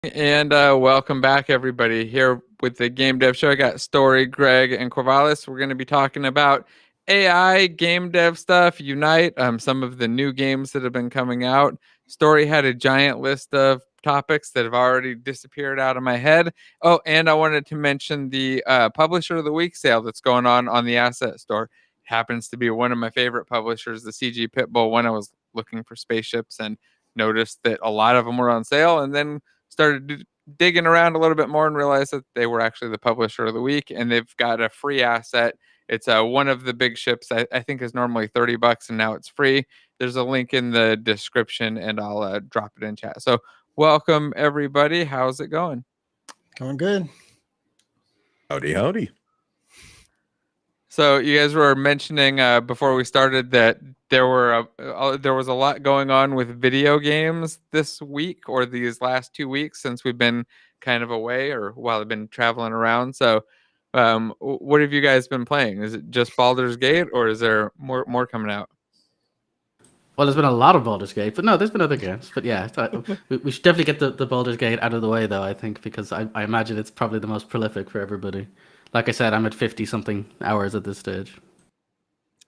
And welcome back, everybody. Here with the Game Dev Show, I got Story, Greg, and Corvallis. We're going to be talking about AI, game dev stuff, Unite, some of the new games that have been coming out. Story had a giant list of topics that have already disappeared out of my head. Oh, and I wanted to mention the Publisher of the Week sale that's going on the Asset Store. It happens to be one of my favorite publishers, the CG Pitbull, when I was looking for spaceships and noticed that a lot of them were on sale, and then started digging around a little bit more and realized that they were actually the publisher of the week, and they've got a free asset. It's one of the big ships. I think is normally $30, and now it's free. There's a link in the description, and I'll drop it in chat. So welcome, everybody. How's it going? Going good. Howdy, howdy. So you guys were mentioning before we started that there was a lot going on with video games this week or these last 2 weeks since we've been kind of away or while I've been traveling around. So what have you guys been playing? Is it just Baldur's Gate or is there more coming out? Well, there's been a lot of Baldur's Gate, but no, there's been other games. But yeah, we should definitely get the Baldur's Gate out of the way, though, I think, because I imagine it's probably the most prolific for everybody. Like I said, I'm at 50-something hours at this stage.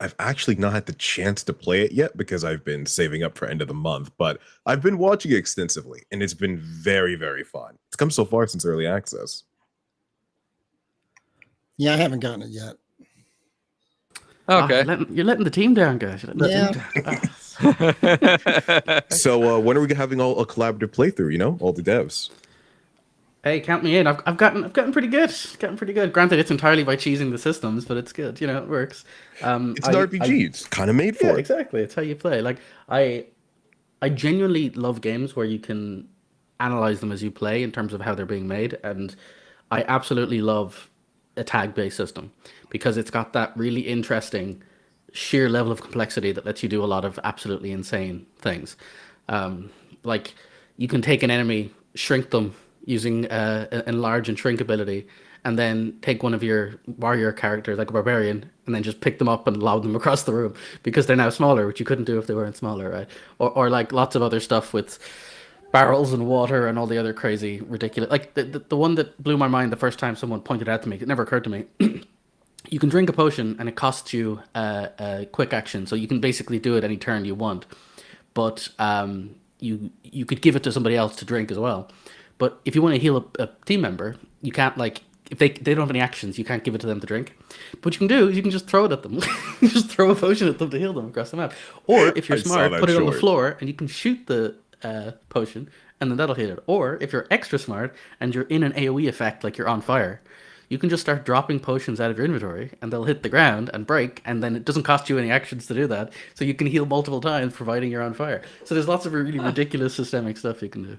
I've actually not had the chance to play it yet because I've been saving up for end of the month, but I've been watching it extensively, and it's been very, very fun. It's come so far since early access. Yeah, I haven't gotten it yet. Okay. You're letting the team down, guys. So when are we having a collaborative playthrough, all the devs? Hey, count me in. I've gotten pretty good. Granted, it's entirely by cheesing the systems, but it's good. It works. It's an RPG. It's kind of made for it. Exactly. It's how you play. Like I genuinely love games where you can analyze them as you play in terms of how they're being made, and I absolutely love a tag-based system because it's got that really interesting sheer level of complexity that lets you do a lot of absolutely insane things. Like you can take an enemy, shrink them using enlarge and shrink ability, and then take one of your warrior characters, like a barbarian, and then just pick them up and lob them across the room because they're now smaller, which you couldn't do if they weren't smaller, right? Or like lots of other stuff with barrels and water and all the other crazy, ridiculous... Like the one that blew my mind the first time someone pointed out to me, it never occurred to me. You can drink a potion and it costs you a quick action, so you can basically do it any turn you want. But you could give it to somebody else to drink as well. But if you want to heal a team member, you can't, if they don't have any actions, you can't give it to them to drink. But what you can do is you can just throw it at them. Just throw a potion at them to heal them across the map. Or if you're smart, put it on the floor and you can shoot the potion and then that'll hit it. Or if you're extra smart and you're in an AoE effect, like you're on fire, you can just start dropping potions out of your inventory and they'll hit the ground and break, and then it doesn't cost you any actions to do that. So you can heal multiple times providing you're on fire. So there's lots of really ridiculous systemic stuff you can do.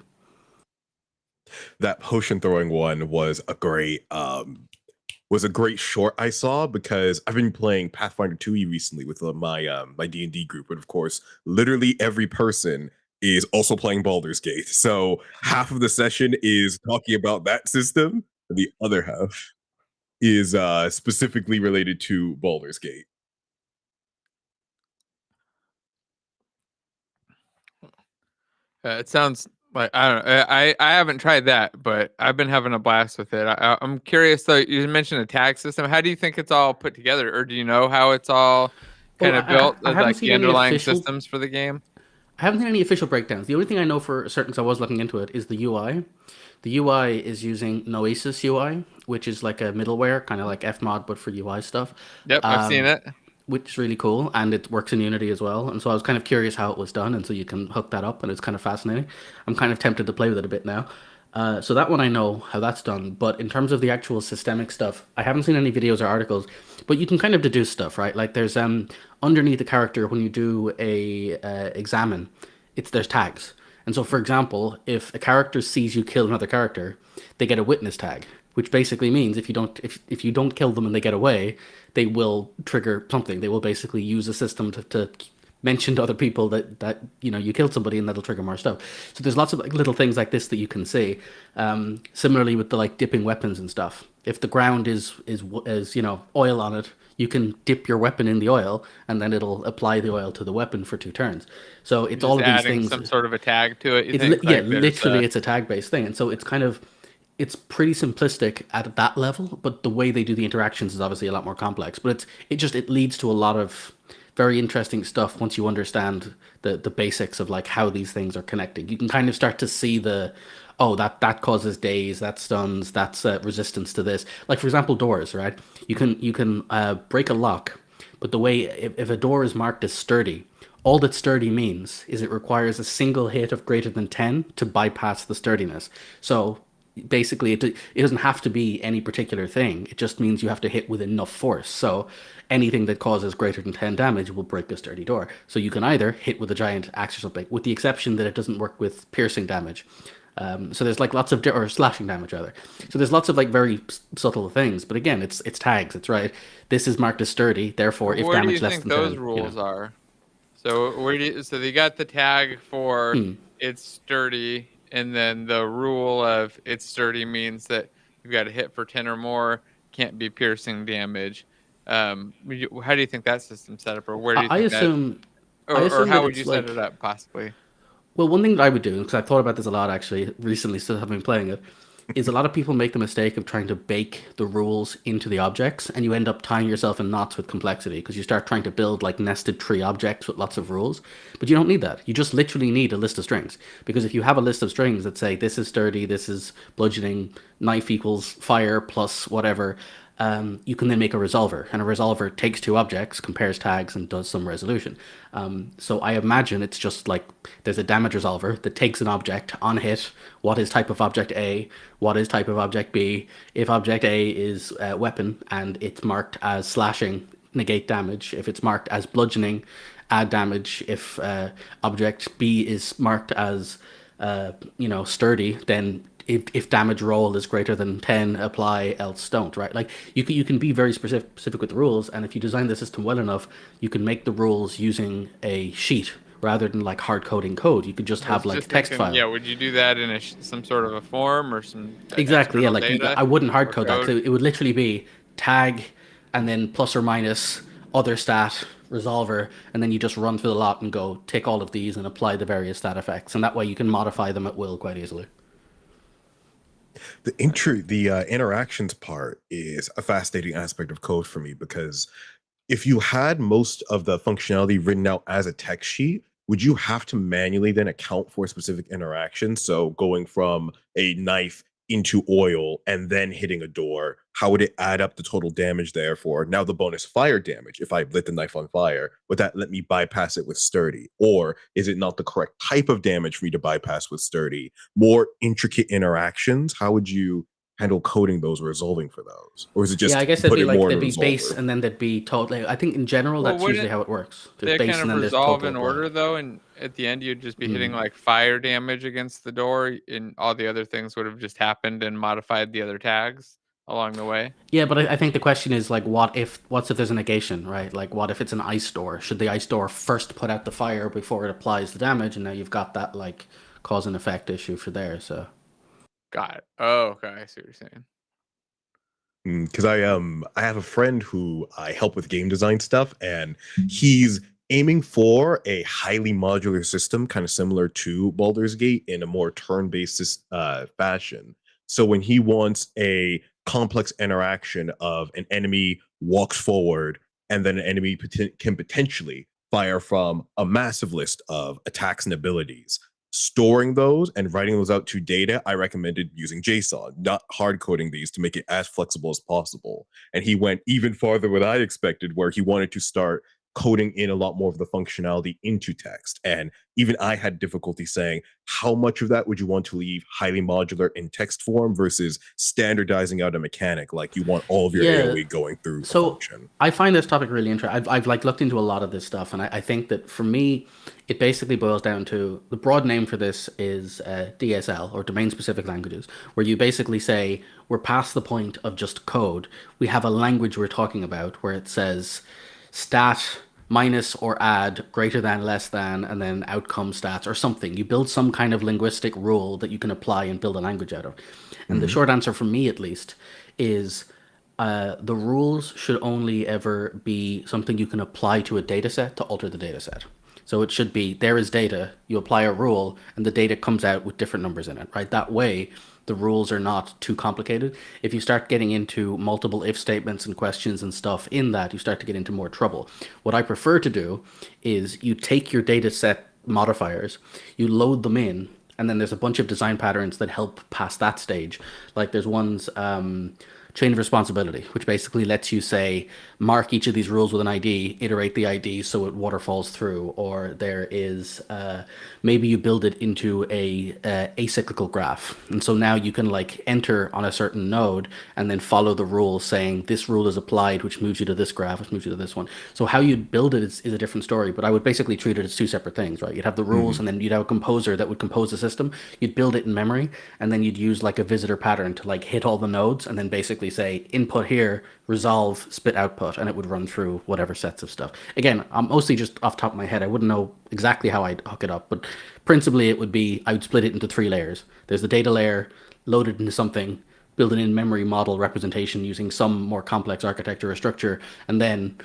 That potion throwing one was a great short I saw because I've been playing Pathfinder 2e recently with my D&D group, and of course literally every person is also playing Baldur's Gate. So half of the session is talking about that system, and the other half is specifically related to Baldur's Gate. It sounds like, I don't know. I haven't tried that, but I've been having a blast with it. I'm curious though. You mentioned a tag system. How do you think it's all put together, or do you know how it's all kind of built, like the underlying systems for the game? I haven't seen any official breakdowns. The only thing I know for certain, because I was looking into it, is the UI. The UI is using Noesis UI, which is like a middleware, kind of like Fmod, but for UI stuff. Yep, I've seen it. Which is really cool, and it works in Unity as well. And so I was kind of curious how it was done, and so you can hook that up, and it's kind of fascinating. I'm kind of tempted to play with it a bit now. So that one I know how that's done, but in terms of the actual systemic stuff, I haven't seen any videos or articles, but you can kind of deduce stuff, right? Like there's underneath the character, when you do a examine, there's tags. And so, for example, if a character sees you kill another character, they get a witness tag, which basically means if you don't kill them and they get away, they will trigger something. They will basically use a system to mention to other people that you killed somebody, and that'll trigger more stuff. So there's lots of like little things like this that you can see. Similarly with the like dipping weapons and stuff. If the ground is oil on it, you can dip your weapon in the oil, and then it'll apply the oil to the weapon for 2 turns. So it's Just all of these adding things. some sort of a tag to it. You It's think? Like there's literally it's a tag based thing, and so it's pretty simplistic at that level. But the way they do the interactions is obviously a lot more complex. But it leads to a lot of very interesting stuff once you understand the basics of like how these things are connecting. You can kind of start to see that causes daze, that stuns, that's resistance to this. Like for example, doors, right? You can break a lock, but the way if a door is marked as sturdy, all that sturdy means is it requires a single hit of greater than 10 to bypass the sturdiness. So basically it doesn't have to be any particular thing. It just means you have to hit with enough force. So anything that causes greater than 10 damage will break a sturdy door. So you can either hit with a giant axe or something, with the exception that it doesn't work with piercing damage. So there's like lots of or slashing damage rather. So there's lots of like very subtle things. But again, it's tags. It's right. This is marked as sturdy. Therefore, if where do damage you less think than those 10, rules are? So they got the tag for it's sturdy, and then the rule of it's sturdy means that you've got to hit for 10 or more, can't be piercing damage. How do you think that system's set up, or where do you think or how would you set it up possibly? Well, one thing that I would do, because I've thought about this a lot actually recently, still have been playing it, is a lot of people make the mistake of trying to bake the rules into the objects, and you end up tying yourself in knots with complexity because you start trying to build like nested tree objects with lots of rules. But you don't need that. You just literally need a list of strings. Because if you have a list of strings that say this is sturdy, this is bludgeoning, knife equals fire plus whatever, you can then make a resolver, and a resolver takes 2 objects, compares tags, and does some resolution. So I imagine it's just like there's a damage resolver that takes an object on hit. What is type of object A? What is type of object B? If object A is weapon and it's marked as slashing, negate damage. If it's marked as bludgeoning, add damage. If object B is marked as sturdy, then if damage roll is greater than 10, apply, else don't, right? Like you can be very specific with the rules, and if you design the system well enough, you can make the rules using a sheet rather than like hard coding code. You could just have like a text file. Yeah, would you do that in some sort of a form or some exactly? Yeah, like data I wouldn't hard code that. So it would literally be tag and then plus or minus other stat resolver, and then you just run through the lot and go take all of these and apply the various stat effects, and that way you can modify them at will quite easily. The interactions part is a fascinating aspect of code for me, because if you had most of the functionality written out as a text sheet, would you have to manually then account for specific interactions? So going from a knife into oil and then hitting a door, how would it add up the total damage there for now the bonus fire damage? If I lit the knife on fire, would that let me bypass it with sturdy? Or is it not the correct type of damage for me to bypass with sturdy? More intricate interactions, how would you handle coding those or resolving for those? Or is it just I guess there'd be base and then there'd be totally. I think in general that's usually how it works. They kind of resolve in order though, and at the end you'd just be hitting like fire damage against the door, and all the other things would have just happened and modified the other tags along the way. Yeah, but I think the question is like, what if there's a negation, right? Like, what if it's an ice door? Should the ice door first put out the fire before it applies the damage? And now you've got that like cause and effect issue for there. So. Got it. Oh, okay. I see what you're saying. Because I have a friend who I help with game design stuff, and he's aiming for a highly modular system, kind of similar to Baldur's Gate in a more turn-based fashion. So when he wants a complex interaction of an enemy walks forward and then an enemy can potentially fire from a massive list of attacks and abilities, storing those and writing those out to data, I recommended using JSON, not hard coding these to make it as flexible as possible. And he went even farther than I expected, where he wanted to start coding in a lot more of the functionality into text. And even I had difficulty saying how much of that would you want to leave highly modular in text form versus standardizing out a mechanic, like you want all of your AoE going through function. I find this topic really interesting. I've like looked into a lot of this stuff, and I think that for me it basically boils down to the broad name for this is DSL, or domain specific languages, where you basically say we're past the point of just code. We have a language we're talking about where it says stat minus or add, greater than, less than, and then outcome stats or something. You build some kind of linguistic rule that you can apply and build a language out of. And the short answer for me, at least, is the rules should only ever be something you can apply to a data set to alter the data set. So it should be, there is data, you apply a rule, and the data comes out with different numbers in it, right? That way, the rules are not too complicated. If you start getting into multiple if statements and questions and stuff in that, you start to get into more trouble. What I prefer to do is you take your data set modifiers, you load them in, and then there's a bunch of design patterns that help past that stage. Like there's ones, chain of responsibility, which basically lets you say, mark each of these rules with an ID, iterate the ID so it waterfalls through. Or there is, maybe you build it into a acyclical graph. And so now you can like enter on a certain node and then follow the rule saying this rule is applied, which moves you to this graph, which moves you to this one. So how you'd build it is a different story, but I would basically treat it as two separate things, right? You'd have the rules and then you'd have a composer that would compose the system. You'd build it in memory and then you'd use like a visitor pattern to like hit all the nodes and then basically say input here, resolve, spit output, and it would run through whatever sets of stuff. Again, I'm mostly just off the top of my head. I wouldn't know exactly how I'd hook it up, but principally it would be, I would split it into 3 layers. There's the data layer, load it into something, build an in-memory model representation using some more complex architecture or structure, and then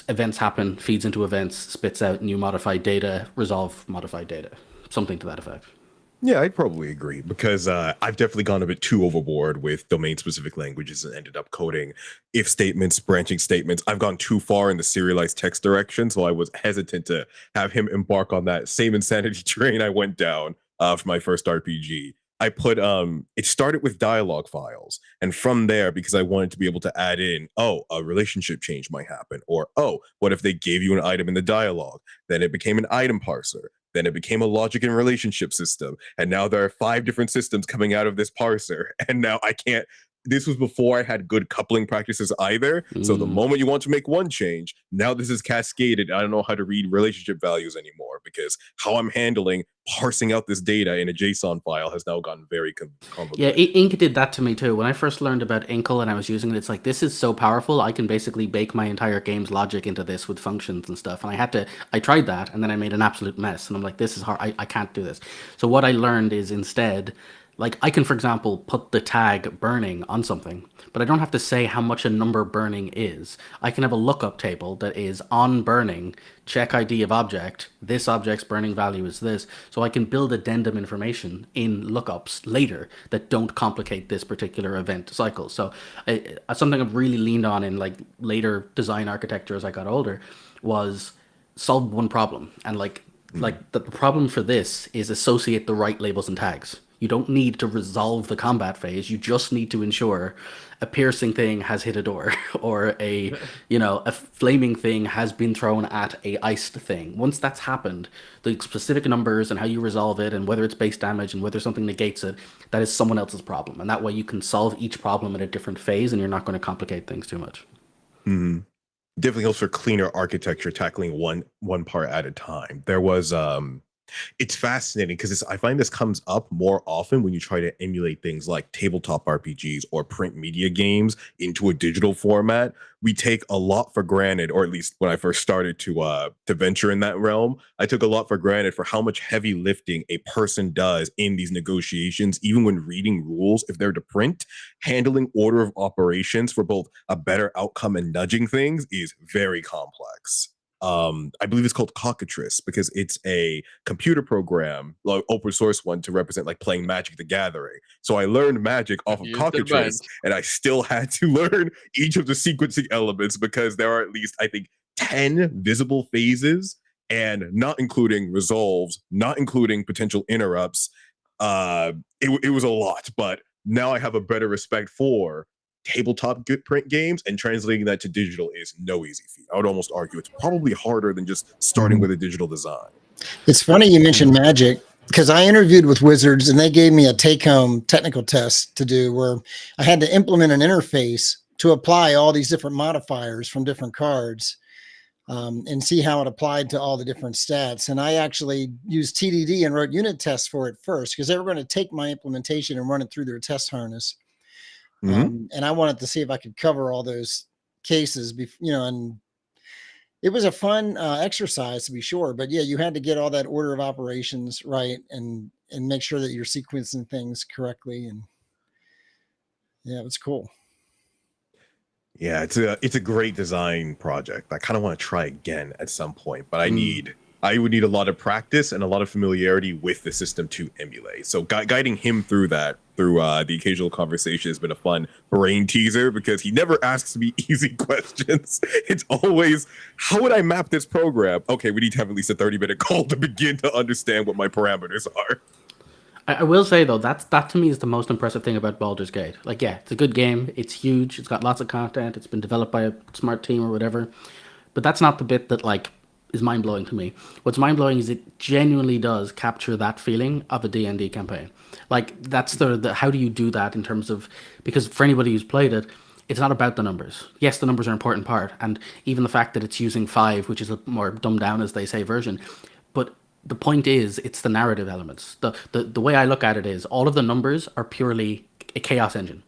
events happen, feeds into events, spits out new modified data, resolve modified data, something to that effect. Yeah, I'd probably agree because I've definitely gone a bit too overboard with domain-specific languages and ended up coding if statements, branching statements. I've gone too far in the serialized text direction, so I was hesitant to have him embark on that same insanity train I went down for my first RPG. I put it started with dialogue files, and from there, because I wanted to be able to add in, oh, a relationship change might happen, or oh, what if they gave you an item in the dialogue? Then it became an item parser. Then it became a logic and relationship system. And now there are 5 different systems coming out of this parser. And now I can't, this was before I had good coupling practices either. So the moment you want to make one change, now this is cascaded. I don't know how to read relationship values anymore because how I'm handling parsing out this data in a JSON file has now gotten very complicated. Yeah, Ink did that to me too. When I first learned about Inkle and I was using it, it's like, this is so powerful. I can basically bake my entire game's logic into this with functions and stuff. And I tried that and then I made an absolute mess. And I'm like, this is hard. I can't do this. So what I learned is instead, like I can, for example, put the tag burning on something, but I don't have to say how much a number burning is. I can have a lookup table that is on burning, check ID of object, this object's burning value is this. So I can build addendum information in lookups later that don't complicate this particular event cycle. So something I've really leaned on in like later design architecture as I got older was solve one problem. And like the problem for this is associate the right labels and tags. You don't need to resolve the combat phase. You just need to ensure a piercing thing has hit a door or a flaming thing has been thrown at a iced thing. Once that's happened, the specific numbers and how you resolve it and whether it's base damage and whether something negates it, that is someone else's problem. And that way you can solve each problem at a different phase and you're not going to complicate things too much. Mm-hmm. Definitely helps for cleaner architecture, tackling one part at a time. There was it's fascinating because I find this comes up more often when you try to emulate things like tabletop RPGs or print media games into a digital format. We take a lot for granted, or at least when I first started to venture in that realm, I took a lot for granted for how much heavy lifting a person does in these negotiations, even when reading rules. If they're to print, handling order of operations for both a better outcome and nudging things is very complex. I believe it's called Cockatrice because it's a computer program, like open source one, to represent like playing Magic the Gathering. So I learned Magic off of Cockatrice, and I still had to learn each of the sequencing elements because there are at least, I think, 10 visible phases, and not including resolves, not including potential interrupts. It was a lot, but now I have a better respect for tabletop good print games, and translating that to digital is no easy feat. I would almost argue it's probably harder than just starting with a digital design. It's funny you mentioned Magic because I interviewed with Wizards and they gave me a take-home technical test to do where I had to implement an interface to apply all these different modifiers from different cards and see how it applied to all the different stats. And I actually used TDD and wrote unit tests for it first because they were going to take my implementation and run it through their test harness. And I wanted to see if I could cover all those cases, and it was a fun exercise to be sure, but yeah, you had to get all that order of operations right and make sure that you're sequencing things correctly. And yeah, it was cool. Yeah, it's a great design project. I kind of want to try again at some point, but I would need a lot of practice and a lot of familiarity with the system to emulate. So guiding him through that, through the occasional conversation, has been a fun brain teaser because he never asks me easy questions. It's always, how would I map this program? Okay, we need to have at least a 30-minute call to begin to understand what my parameters are. I will say though, that to me is the most impressive thing about Baldur's Gate. Like, yeah, it's a good game. It's huge. It's got lots of content. It's been developed by a smart team or whatever. But that's not the bit that like is mind blowing to me. What's mind blowing is it genuinely does capture that feeling of a D&D campaign. Like that's the how do you do that in terms of, because for anybody who's played it, it's not about the numbers. Yes, the numbers are an important part, and even the fact that it's using 5, which is a more dumbed down, as they say, version. But the point is, it's the narrative elements. The way I look at it is all of the numbers are purely a chaos engine.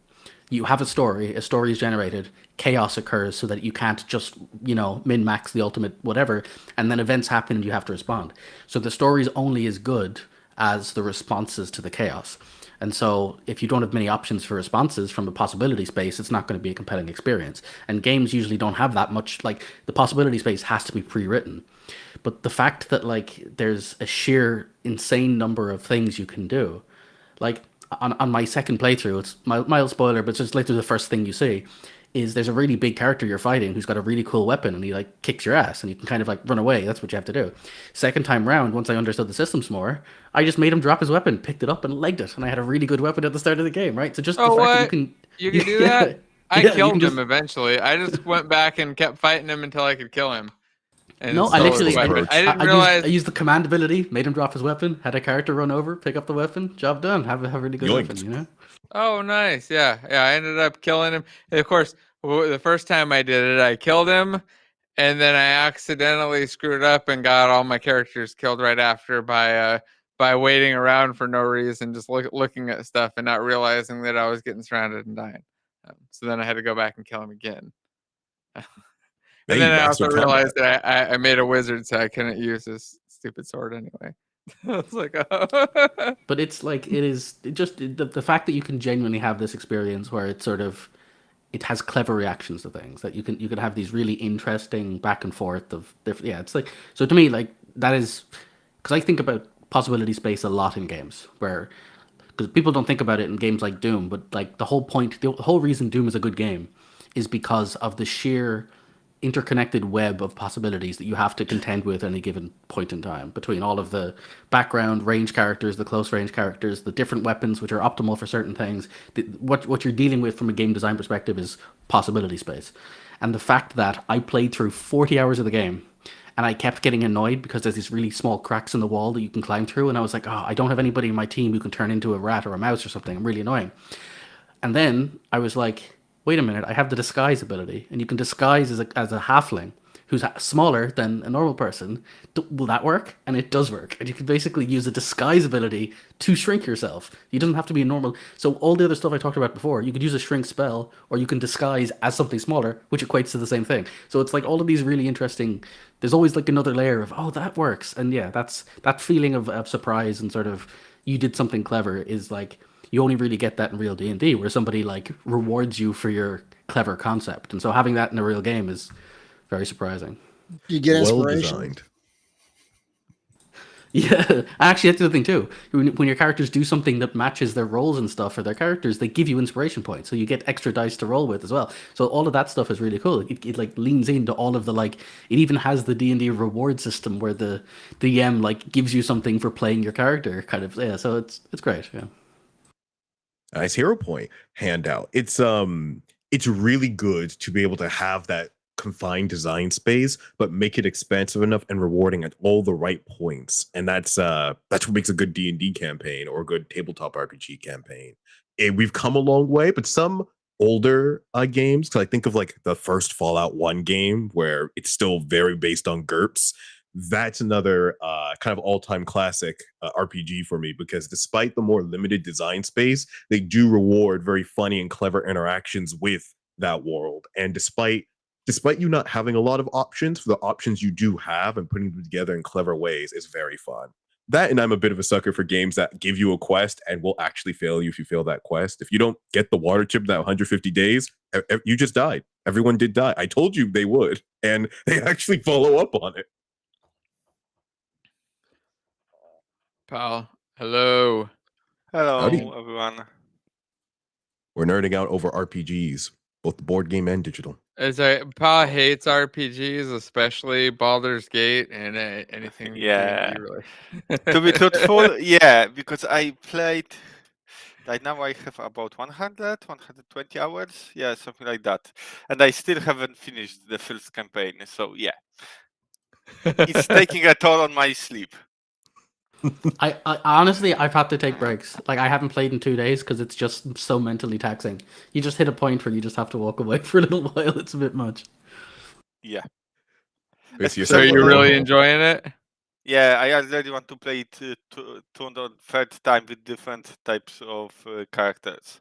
You have a story is generated, chaos occurs so that you can't just, min-max the ultimate whatever, and then events happen and you have to respond. So the story is only as good as the responses to the chaos. And so if you don't have many options for responses from a possibility space, it's not going to be a compelling experience. And games usually don't have that much, like the possibility space has to be pre-written. But the fact that like there's a sheer insane number of things you can do, like on my second playthrough, it's mild spoiler, but it's just literally the first thing you see is there's a really big character you're fighting who's got a really cool weapon and he like kicks your ass and you can kind of like run away. That's what you have to do. Second time round, once I understood the systems more, I just made him drop his weapon, picked it up and legged it, and I had a really good weapon at the start of the game, right? So just the fact that you can do that. I killed him eventually. I just went back and kept fighting him until I could kill him. And no, I literally I didn't realize. I used the command ability, made him drop his weapon, had a character run over, pick up the weapon, job done. Have a really good weapon, you know? Oh, nice. Yeah. I ended up killing him. And of course, the first time I did it, I killed him, and then I accidentally screwed up and got all my characters killed right after by waiting around for no reason, just looking at stuff and not realizing that I was getting surrounded and dying. So then I had to go back and kill him again. And then I also realized that I made a wizard, so I couldn't use this stupid sword anyway. I was like, oh. But it's like, the fact that you can genuinely have this experience where it's sort of, it has clever reactions to things, that you can have these really interesting back and forth of different, it's like, so to me, like, that is, because I think about possibility space a lot in games, where, because people don't think about it in games like Doom, but like the whole reason Doom is a good game is because of the sheer interconnected web of possibilities that you have to contend with at any given point in time, between all of the background range characters, the close range characters, the different weapons which are optimal for certain things. What you're dealing with from a game design perspective is possibility space. And the fact that I played through 40 hours of the game and I kept getting annoyed because there's these really small cracks in the wall that you can climb through, and I was like, I don't have anybody in my team who can turn into a rat or a mouse or something. I'm really annoying. And then I was like, wait a minute, I have the disguise ability, and you can disguise as a halfling who's smaller than a normal person. Will that work? And it does work. And you can basically use a disguise ability to shrink yourself. You don't have to be normal. So all the other stuff I talked about before, you could use a shrink spell, or you can disguise as something smaller, which equates to the same thing. So it's like all of these really interesting, there's always like another layer of, that works. And yeah, that's that feeling of surprise and sort of, you did something clever is like, you only really get that in real D&D, where somebody like rewards you for your clever concept. And so having that in a real game is very surprising. You get inspiration. Well designed. Yeah, actually that's the other thing too. When your characters do something that matches their roles and stuff for their characters, they give you inspiration points, so you get extra dice to roll with as well. So all of that stuff is really cool. It like leans into all of the, like, it even has the D&D reward system where the DM like gives you something for playing your character, kind of. Yeah, so it's great. Yeah. Nice hero point handout. It's really good to be able to have that confined design space, but make it expansive enough and rewarding at all the right points. And that's what makes a good D&D campaign or a good tabletop RPG campaign. We've come a long way, but some older games, because I think of like the first Fallout 1 game where it's still very based on GURPS. That's another kind of all-time classic RPG for me, because despite the more limited design space, they do reward very funny and clever interactions with that world. And despite despite you not having a lot of options, for the options you do have and putting them together in clever ways is very fun. That, and I'm a bit of a sucker for games that give you a quest and will actually fail you if you fail that quest. If you don't get the water chip in that 150 days, you just died. Everyone did die. I told you they would, and they actually follow up on it. Pal, hello. Hello, Howdy. everyone. We're nerding out over RPGs, both the board game and digital. Pa hates RPGs, especially Baldur's Gate and anything. Yeah. D&D really. To be truthful, yeah, because I played. Right now, I have about 120 hours. Yeah, something like that. And I still haven't finished the first campaign. So, yeah. It's taking a toll on my sleep. I honestly, I've had to take breaks. Like, I haven't played in 2 days because it's just so mentally taxing. You just hit a point where you just have to walk away for a little while. It's a bit much. Yeah. So you're really enjoying it? Yeah, I already want to play it third time with different types of characters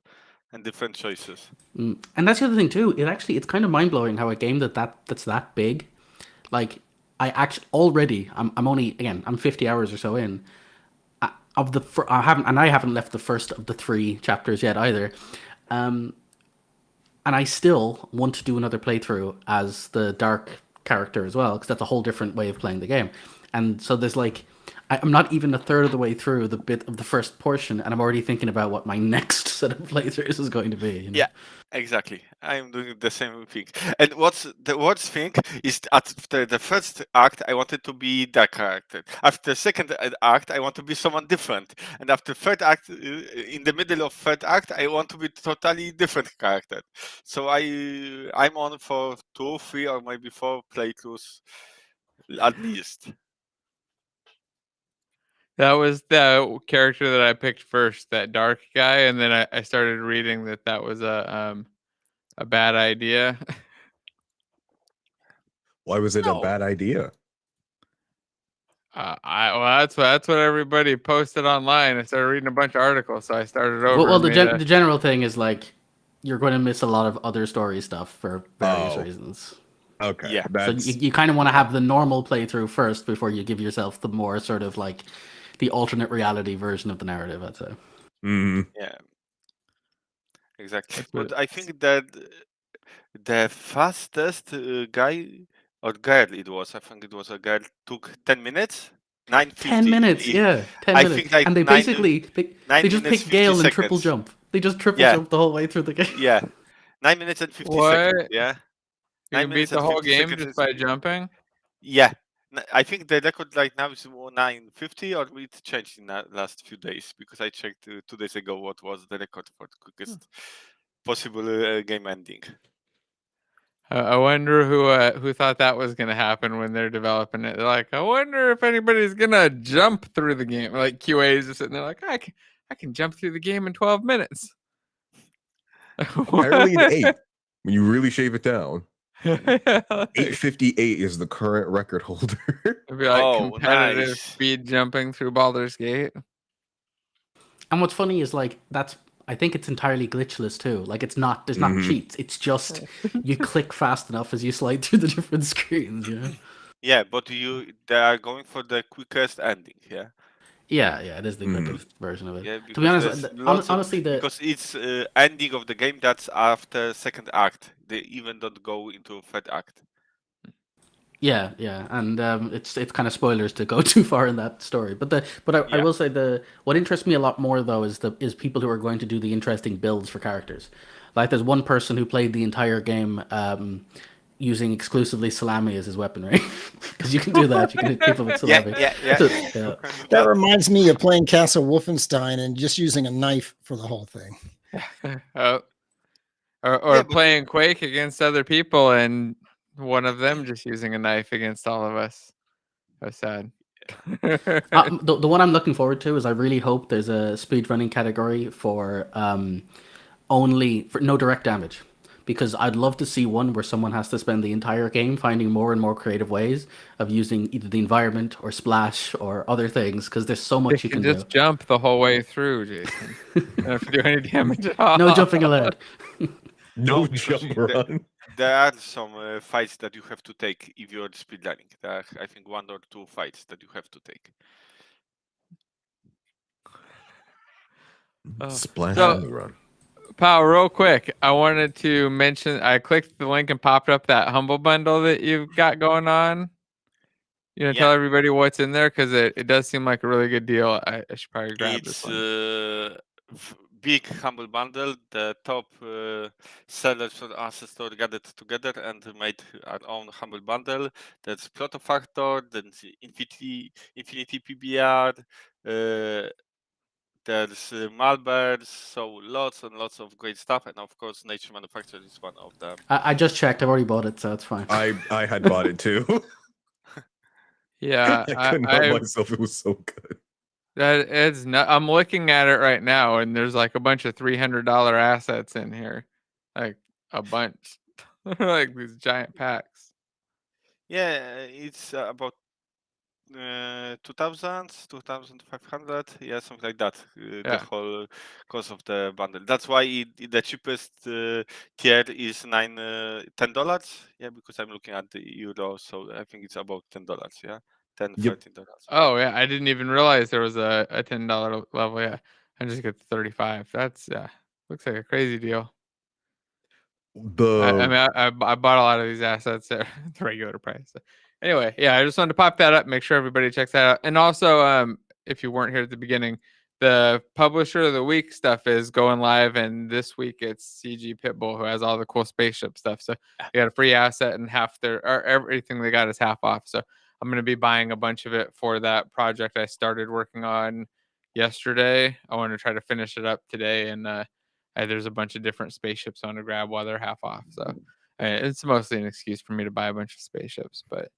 and different choices. And that's the other thing too. It's kind of mind blowing how a game that's that big, like I actually already I'm only I'm 50 hours or so in. I haven't left the first of the 3 chapters yet either, and I still want to do another playthrough as the dark character as well, because that's a whole different way of playing the game. And so there's like, I'm not even a third of the way through the bit of the first portion, and I'm already thinking about what my next set of playthroughs is going to be. You know? Yeah, exactly. I'm doing the same thing. And what's the worst thing is after the first act, I wanted to be that character. After the second act, I want to be someone different. And after third act, in the middle of third act, I want to be totally different character. So I'm on for 2, 3, or maybe 4 playthroughs at least. That was the character that I picked first, that dark guy, and then I started reading that was a bad idea. Why was it a bad idea? That's what everybody posted online. I started reading a bunch of articles, so I started over. Well, the general thing is like you're going to miss a lot of other story stuff for various reasons. Okay. Yeah. So you kind of want to have the normal playthrough first before you give yourself the more sort of like the alternate reality version of the narrative, I'd say. Mm-hmm. Yeah. Exactly. But I think that the fastest guy or girl it was, I think it was a girl, took 10 minutes. 10 minutes, yeah. 10 I minutes. think like and they basically, they just pick Gale and triple jump. They just triple jump the whole way through the game. Yeah. 9 minutes and 50 seconds, yeah. You can beat the whole game just by jumping? Yeah. I think the record right now is 9:50, or it changed in the last few days, because I checked 2 days ago what was the record for the quickest possible game ending. I wonder who thought that was going to happen when they're developing it. They're like, I wonder if anybody's going to jump through the game. Like QAs are sitting there like, I can jump through the game in 12 minutes. Apparently in 8, when you really shave it down. 8:58 is the current record holder. It'd be like competitive speed jumping through Baldur's Gate. And what's funny is like I think it's entirely glitchless too. Like there's not cheats. It's just you click fast enough as you slide through the different screens. Yeah. Yeah, but they are going for the quickest ending. Yeah. Yeah, it is the quickest version of it. Yeah, to be honest, honestly, because it's ending of the game that's after second act. They even don't go into third act. Yeah, and it's kind of spoilers to go too far in that story. But I will say what interests me a lot more though is people who are going to do the interesting builds for characters. Like there's one person who played the entire game using exclusively salami as his weaponry, because you can do that. You can hit people with salami. Yeah. That reminds me of playing Castle Wolfenstein and just using a knife for the whole thing. Or playing Quake against other people and one of them just using a knife against all of us. How sad. The one I'm looking forward to is I really hope there's a speedrunning category for no direct damage. Because I'd love to see one where someone has to spend the entire game finding more and more creative ways of using either the environment or splash or other things, because there's so much you can do. Just jump the whole way through, Jason. You don't have to do any damage at all. No jumping allowed. No because jump run. there are some fights that you have to take if you're speedrunning. There are, I think, 1 or 2 fights that you have to take. Splash So- on the run. Pal, real quick, I wanted to mention I clicked the link and popped up that Humble Bundle that you've got going on. You know, tell everybody what's in there because it does seem like a really good deal. I should probably grab this It's one. big humble bundle. The top sellers for Ancestor gathered together and made our own humble bundle. That's Protofactor, then Infinity PBR. There's Malwares, so lots and lots of great stuff, and of course, Nature Manufacturer is one of them. I just checked. I've already bought it, so it's fine. I had bought it too. Yeah, I couldn't help myself. It was so good. that it's not. I'm looking at it right now, and there's like a bunch of $300 assets in here, like a bunch, like these giant packs. Yeah, it's about 2000, 2500, yeah, something like that. The Yeah. whole cost of the bundle. That's why the cheapest tier is $10. Yeah, because I'm looking at the euro, so I think it's about $10. Yeah, $10, Yep. $13. Oh yeah, I didn't even realize there was a $10 level. Yeah, I just get 35. That's looks like a crazy deal. I mean, I bought a lot of these assets at the regular price. So anyway, yeah, I just wanted to pop that up, make sure everybody checks that out. And also, if you weren't here at the beginning, the Publisher of the Week stuff is going live, and this week it's CG Pitbull who has all the cool spaceship stuff. So you got a free asset, and everything they got is half off. So I'm going to be buying a bunch of it for that project I started working on yesterday. I want to try to finish it up today, and there's a bunch of different spaceships I want to grab while they're half off. So it's mostly an excuse for me to buy a bunch of spaceships, but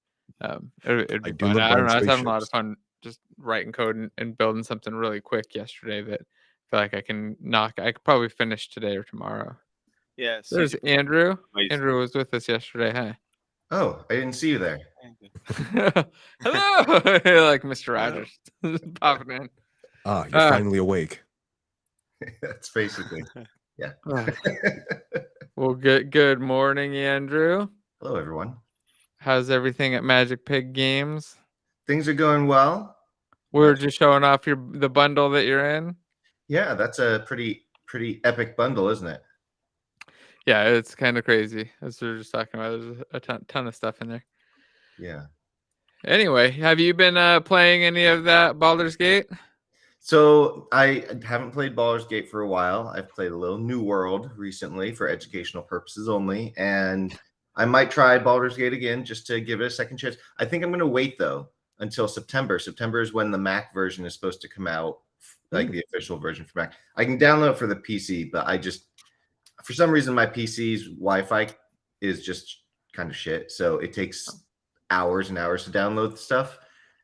it'd be fun. I don't know. I was having a lot of fun just writing code and building something really quick yesterday that I feel like I can knock. I could probably finish today or tomorrow. Yeah, There's CG Andrew. amazing. Andrew was with us yesterday. Hi. Oh, I didn't see you there. Hello, like Mr. Rogers popping in. You're finally awake. That's basically, yeah. Well, good morning, Andrew. Hello, everyone. How's everything at Magic Pig Games? Things are going well. We're just showing off the bundle that you're in. Yeah, that's a pretty epic bundle, isn't it? Yeah, it's kind of crazy. As we were just talking about, there's a ton of stuff in there. Yeah. Anyway, have you been playing any of that Baldur's Gate? So I haven't played Baldur's Gate for a while. I've played a little New World recently for educational purposes only, and I might try Baldur's Gate again just to give it a second chance. I think I'm going to wait though until September. September is when the Mac version is supposed to come out, like the official version for Mac. I can download it for the PC, but for some reason my PC's Wi-Fi is just kind of shit, so it takes hours and hours to download the stuff,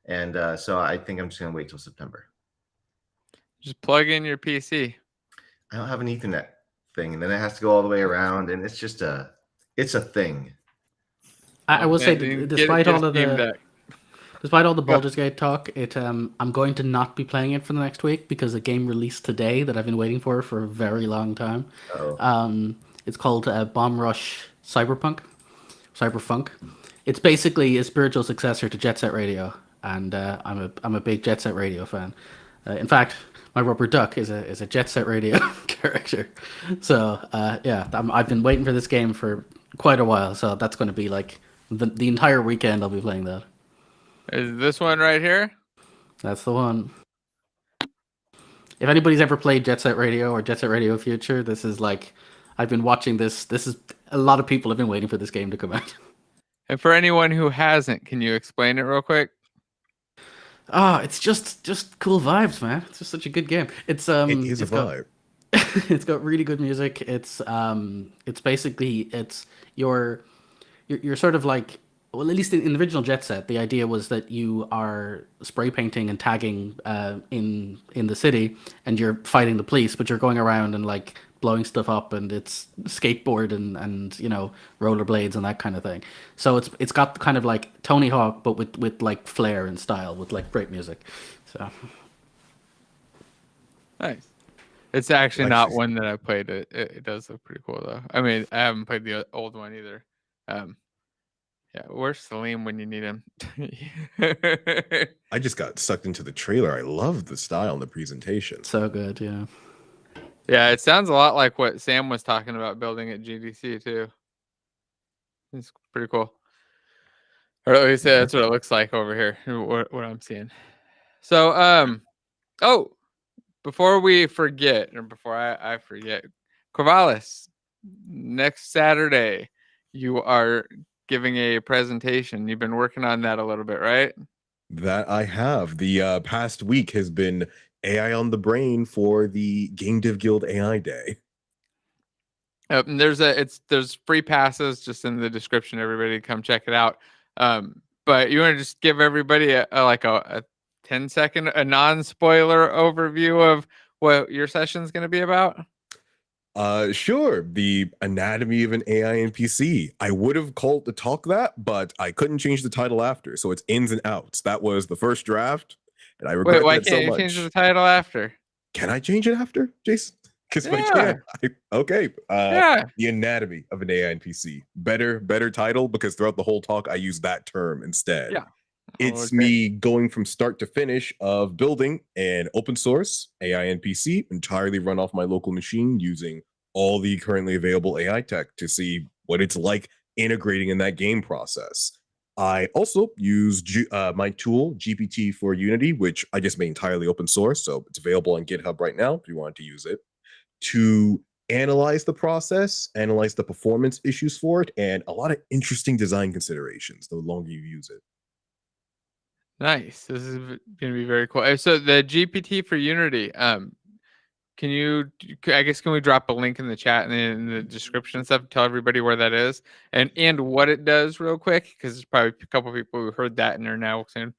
and so I think I'm just going to wait till September. Just plug in your PC. I don't have an Ethernet thing, and then it has to go all the way around, and it's just it's a thing. I will say, despite all the Baldur's Gate talk, I'm going to not be playing it for the next week because a game released today that I've been waiting for a very long time. It's called Bomb Rush Cyberpunk. It's basically a spiritual successor to Jet Set Radio, and I'm a big Jet Set Radio fan. In fact, my rubber duck is a Jet Set Radio character. So yeah, I've been waiting for this game for quite a while. So that's going to be like the entire weekend I'll be playing that. Is this one right here? That's the one. If anybody's ever played Jet Set Radio or Jet Set Radio Future, this is like, I've been watching this. This is a lot of people have been waiting for this game to come out. And for anyone who hasn't, can you explain it real quick? It's just cool vibes, man. It's just such a good game. It is a vibe. It's got really good music. It's basically you're sort of like, well, at least in the original Jet Set, the idea was that you are spray painting and tagging in the city, and you're fighting the police, but you're going around and like blowing stuff up, and it's skateboard and you know, rollerblades and that kind of thing. So it's got kind of like Tony Hawk, but with like flair and style, with like great music. So Nice. It's actually Like not she's- one that I played. It does look pretty cool though. I mean, I haven't played the old one either. Yeah, where's Salim when you need him? I just got sucked into the trailer. I love the style and the presentation. So good, yeah. Yeah, it sounds a lot like what Sam was talking about building at GDC too. It's pretty cool. Or at least that's what it looks like over here. What I'm seeing. So, oh, before we forget, or before I forget, Corvallis, next Saturday, you are giving a presentation. You've been working on that a little bit, right? That I have. The past week has been AI on the brain for the GameDev Guild AI Day. And there's free passes just in the description. Everybody come check it out. But you want to just give everybody a 10-second, a non-spoiler overview of what your session is going to be about? Sure. The anatomy of an AI NPC. I would have called the talk that, but I couldn't change the title after, so it's ins and outs. That was the first draft, and I regret Wait, why that so can't you much. change the title after? Can I change it after, Jason? Because if I Yeah. can, okay. Yeah. The anatomy of an AI NPC. Better title, because throughout the whole talk I use that term instead. Yeah. It's Okay. me going from start to finish of building an open source AI NPC entirely run off my local machine using all the currently available AI tech to see what it's like integrating in that game process. I also use my tool, GPT for Unity, which I just made entirely open source, so it's available on GitHub right now if you want to use it, to analyze the process, analyze the performance issues for it, and a lot of interesting design considerations the longer you use it. Nice. This is going to be very cool. So the GPT for Unity, can we drop a link in the chat and in the description and stuff, tell everybody where that is and what it does real quick? Because there's probably a couple people who heard that and are now saying,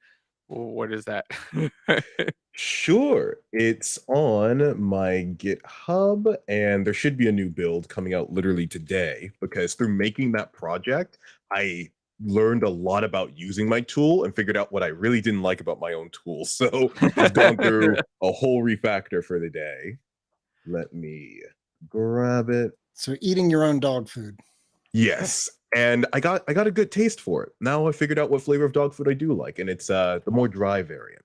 well, what is that? Sure. It's on my GitHub, and there should be a new build coming out literally today, because through making that project, I learned a lot about using my tool and figured out what I really didn't like about my own tool. So I've gone through a whole refactor for the day. Let me grab it. So eating your own dog food. Yes. And I got a good taste for it. Now I figured out what flavor of dog food I do like, and it's the more dry variant.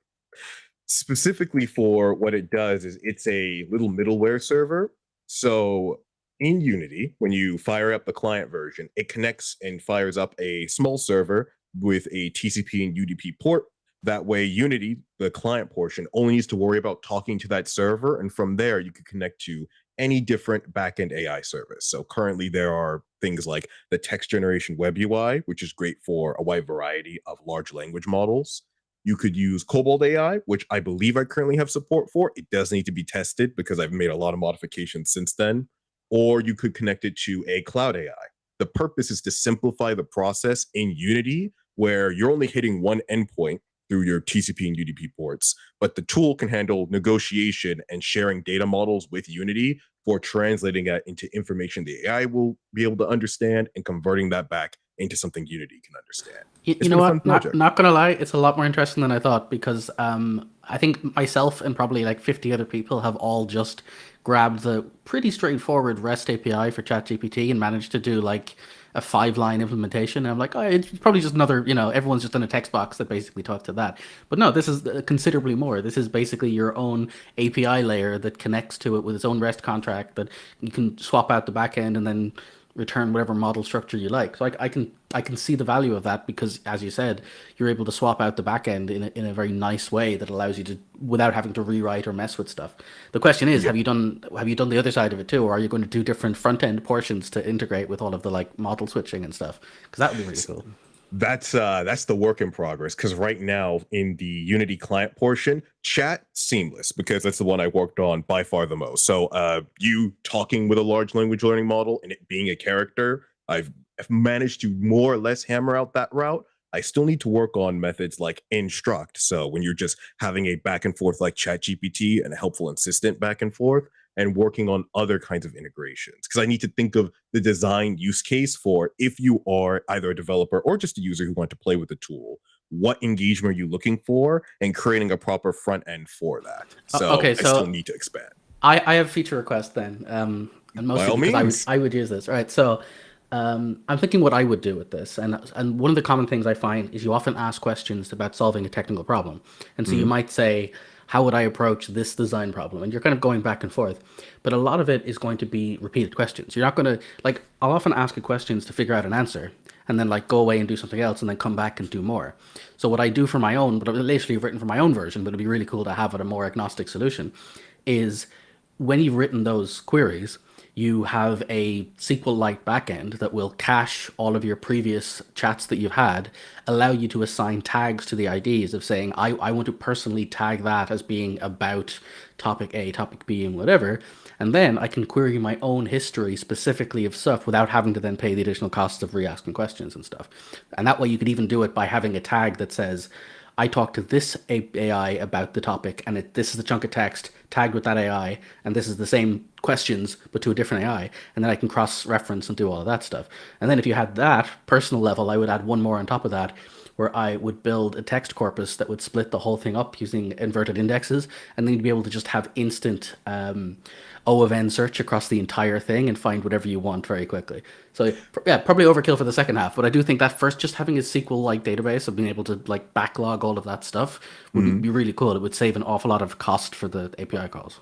Specifically for what it does is it's a little middleware server. So in Unity, when you fire up the client version, it connects and fires up a small server with a TCP and UDP port. That way, Unity, the client portion, only needs to worry about talking to that server. And from there, you can connect to any different backend AI service. So currently, there are things like the text generation web UI, which is great for a wide variety of large language models. You could use Cobalt AI, which I believe I currently have support for. It does need to be tested because I've made a lot of modifications since then. Or you could connect it to a cloud AI. The purpose is to simplify the process in Unity, where you're only hitting one endpoint through your TCP and UDP ports, but the tool can handle negotiation and sharing data models with Unity for translating that into information the AI will be able to understand and converting that back into something Unity can understand. You know what? Not gonna lie, it's a lot more interesting than I thought, because I think myself and probably like 50 other people have all just grabbed the pretty straightforward REST API for ChatGPT and managed to do like a 5-line implementation. And I'm like, oh, it's probably just another, everyone's just in a text box that basically talks to that. But no, this is considerably more. This is basically your own API layer that connects to it with its own REST contract that you can swap out the backend and then return whatever model structure you like. So I can see the value of that, because as you said, you're able to swap out the backend in a very nice way that allows you to, without having to rewrite or mess with stuff. The question is, have you done the other side of it too, or are you going to do different front end portions to integrate with all of the like model switching and stuff? Because that would be really cool. That's the work in progress, because right now in the Unity client portion, chat seamless, because that's the one I worked on by far the most. So you talking with a large language learning model and it being a character, I've managed to more or less hammer out that route. I still need to work on methods like instruct. So when you're just having a back and forth like ChatGPT and a helpful assistant back and forth, and working on other kinds of integrations, because I need to think of the design use case for if you are either a developer or just a user who want to play with the tool. What engagement are you looking for, and creating a proper front end for that? So I still need to expand. I have feature requests then, and By mostly all because means. I would use this. All right, so I'm thinking what I would do with this, and one of the common things I find is you often ask questions about solving a technical problem, and so you might say, how would I approach this design problem? And you're kind of going back and forth, but a lot of it is going to be repeated questions. You're not going to like. I'll often ask you questions to figure out an answer, and then like go away and do something else, and then come back and do more. So what I do for my own, but I've literally written for my own version, but it'd be really cool to have it a more agnostic solution, is when you've written those queries, you have a SQL-like backend that will cache all of your previous chats that you've had, allow you to assign tags to the IDs of saying, I want to personally tag that as being about topic A, topic B, and whatever. And then I can query my own history specifically of stuff without having to then pay the additional costs of re-asking questions and stuff. And that way you could even do it by having a tag that says, I talked to this AI about the topic, and this is the chunk of text tagged with that AI, and this is the same questions, but to a different AI, and then I can cross-reference and do all of that stuff. And then if you had that personal level, I would add one more on top of that, where I would build a text corpus that would split the whole thing up using inverted indexes, and then you'd be able to just have instant O of N search across the entire thing and find whatever you want very quickly. So yeah, probably overkill for the second half, but I do think that first, just having a SQL-like database of being able to like backlog all of that stuff would be really cool. It would save an awful lot of cost for the API calls.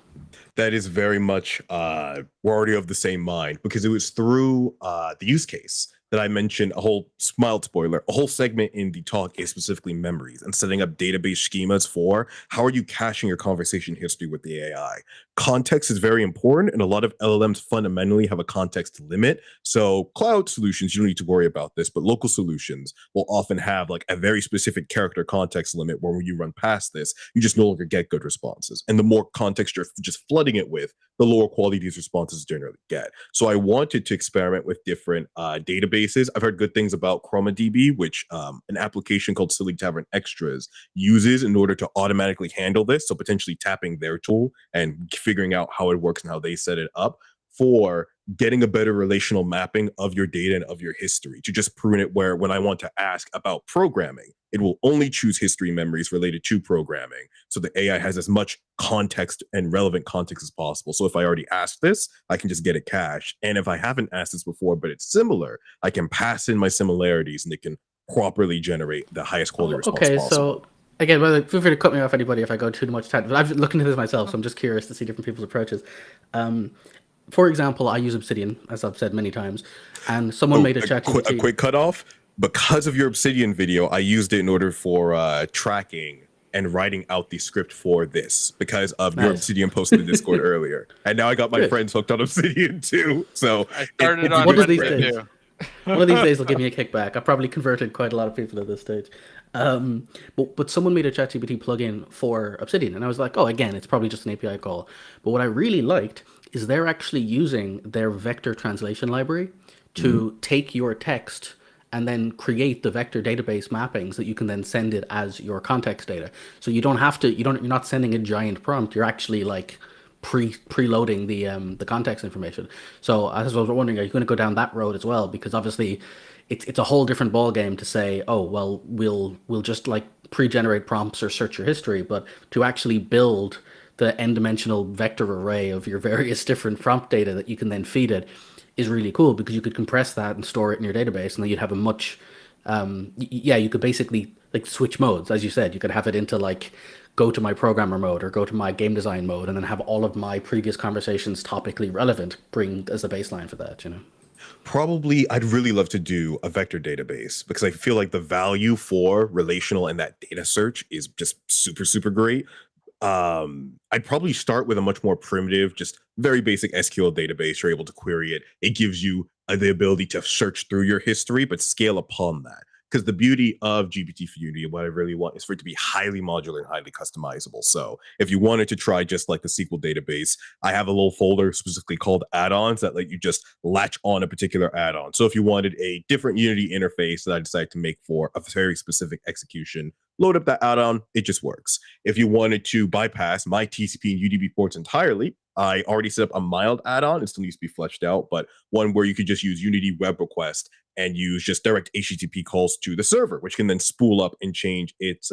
That is very much we're already of the same mind, because it was through the use case that I mentioned a whole mild spoiler. A whole segment in the talk is specifically memories and setting up database schemas for how are you caching your conversation history with the AI. Context is very important, and a lot of LLMs fundamentally have a context limit. So cloud solutions, you don't need to worry about this, but local solutions will often have like a very specific character context limit where when you run past this, you just no longer get good responses. And the more context you're just flooding it with, the lower quality these responses generally get. So I wanted to experiment with different databases. I've heard good things about ChromaDB, which an application called Silly Tavern Extras uses in order to automatically handle this. So potentially tapping their tool and figuring out how it works and how they set it up for getting a better relational mapping of your data and of your history, to just prune it where when I want to ask about programming, it will only choose history memories related to programming. So the AI has as much context and relevant context as possible. So if I already asked this, I can just get it cached. And if I haven't asked this before, but it's similar, I can pass in my similarities and it can properly generate the highest quality response possible. So again, feel free to cut me off, anybody, if I go too much time. But I've been looking into this myself, so I'm just curious to see different people's approaches. For example, I use Obsidian, as I've said many times, and someone made a ChatGPT. A quick cutoff. Because of your Obsidian video, I used it in order for tracking and writing out the script for this, because of your Obsidian post in the Discord earlier. And now I got my friends hooked on Obsidian too. So I started on one of these Reddit days. too. One of these days will give me a kickback. I've probably converted quite a lot of people at this stage. But someone made a ChatGPT plugin for Obsidian, and I was like, oh, again, it's probably just an API call. But what I really liked is they're actually using their vector translation library to take your text and then create the vector database mappings that you can then send it as your context data. So you don't have to, you're not sending a giant prompt. You're actually like preloading the context information. So I was wondering, are you going to go down that road as well? Because obviously it's a whole different ball game to say, oh, well, we'll just like pre-generate prompts or search your history, but to actually build the n-dimensional vector array of your various different prompt data that you can then feed it is really cool, because you could compress that and store it in your database, and then you'd have a much you could basically like switch modes, as you said. You could have it into like go to my programmer mode or go to my game design mode, and then have all of my previous conversations topically relevant bring as a baseline for that, you know. Probably I'd really love to do a vector database, because I feel like the value for relational and that data search is just super great. I'd probably start with a much more primitive, just very basic SQL database. You're able to query it. It gives you the ability to search through your history, but scale upon that. Because the beauty of GPT for Unity and what I really want is for it to be highly modular and highly customizable. So if you wanted to try just like the SQL database, I have a little folder specifically called add-ons that let you just latch on a particular add-on. So if you wanted a different Unity interface that I decided to make for a very specific execution, load up that add-on, it just works. If you wanted to bypass my TCP and UDP ports entirely, I already set up a mild add-on. It still needs to be fleshed out, but one where you could just use Unity web request and use just direct HTTP calls to the server, which can then spool up and change its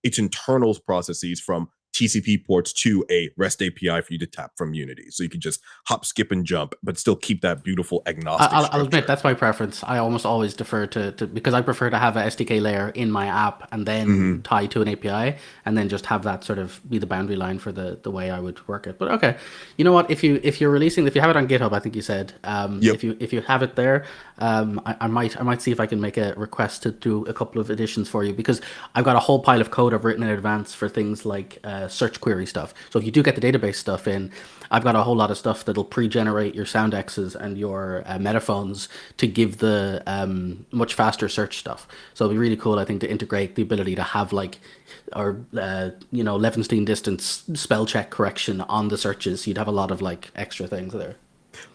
internal processes from TCP ports to a REST API for you to tap from Unity. So you can just hop, skip, and jump, but still keep that beautiful agnostic I'll admit that's my preference. I almost always defer to because I prefer to have a SDK layer in my app and then tie to an API and then just have that sort of be the boundary line for the way I would work it. But okay, you know what? If you have it on GitHub, I think you said if you have it there, I might see if I can make a request to do a couple of additions for you, because I've got a whole pile of code I've written in advance for things like search query stuff. So if you do get the database stuff in, I've got a whole lot of stuff that'll pre-generate your sound X's and your metaphones to give the much faster search stuff. So it'd be really cool, I think, to integrate the ability to have like or Levenstein distance spell check correction on the searches. You'd have a lot of like extra things there.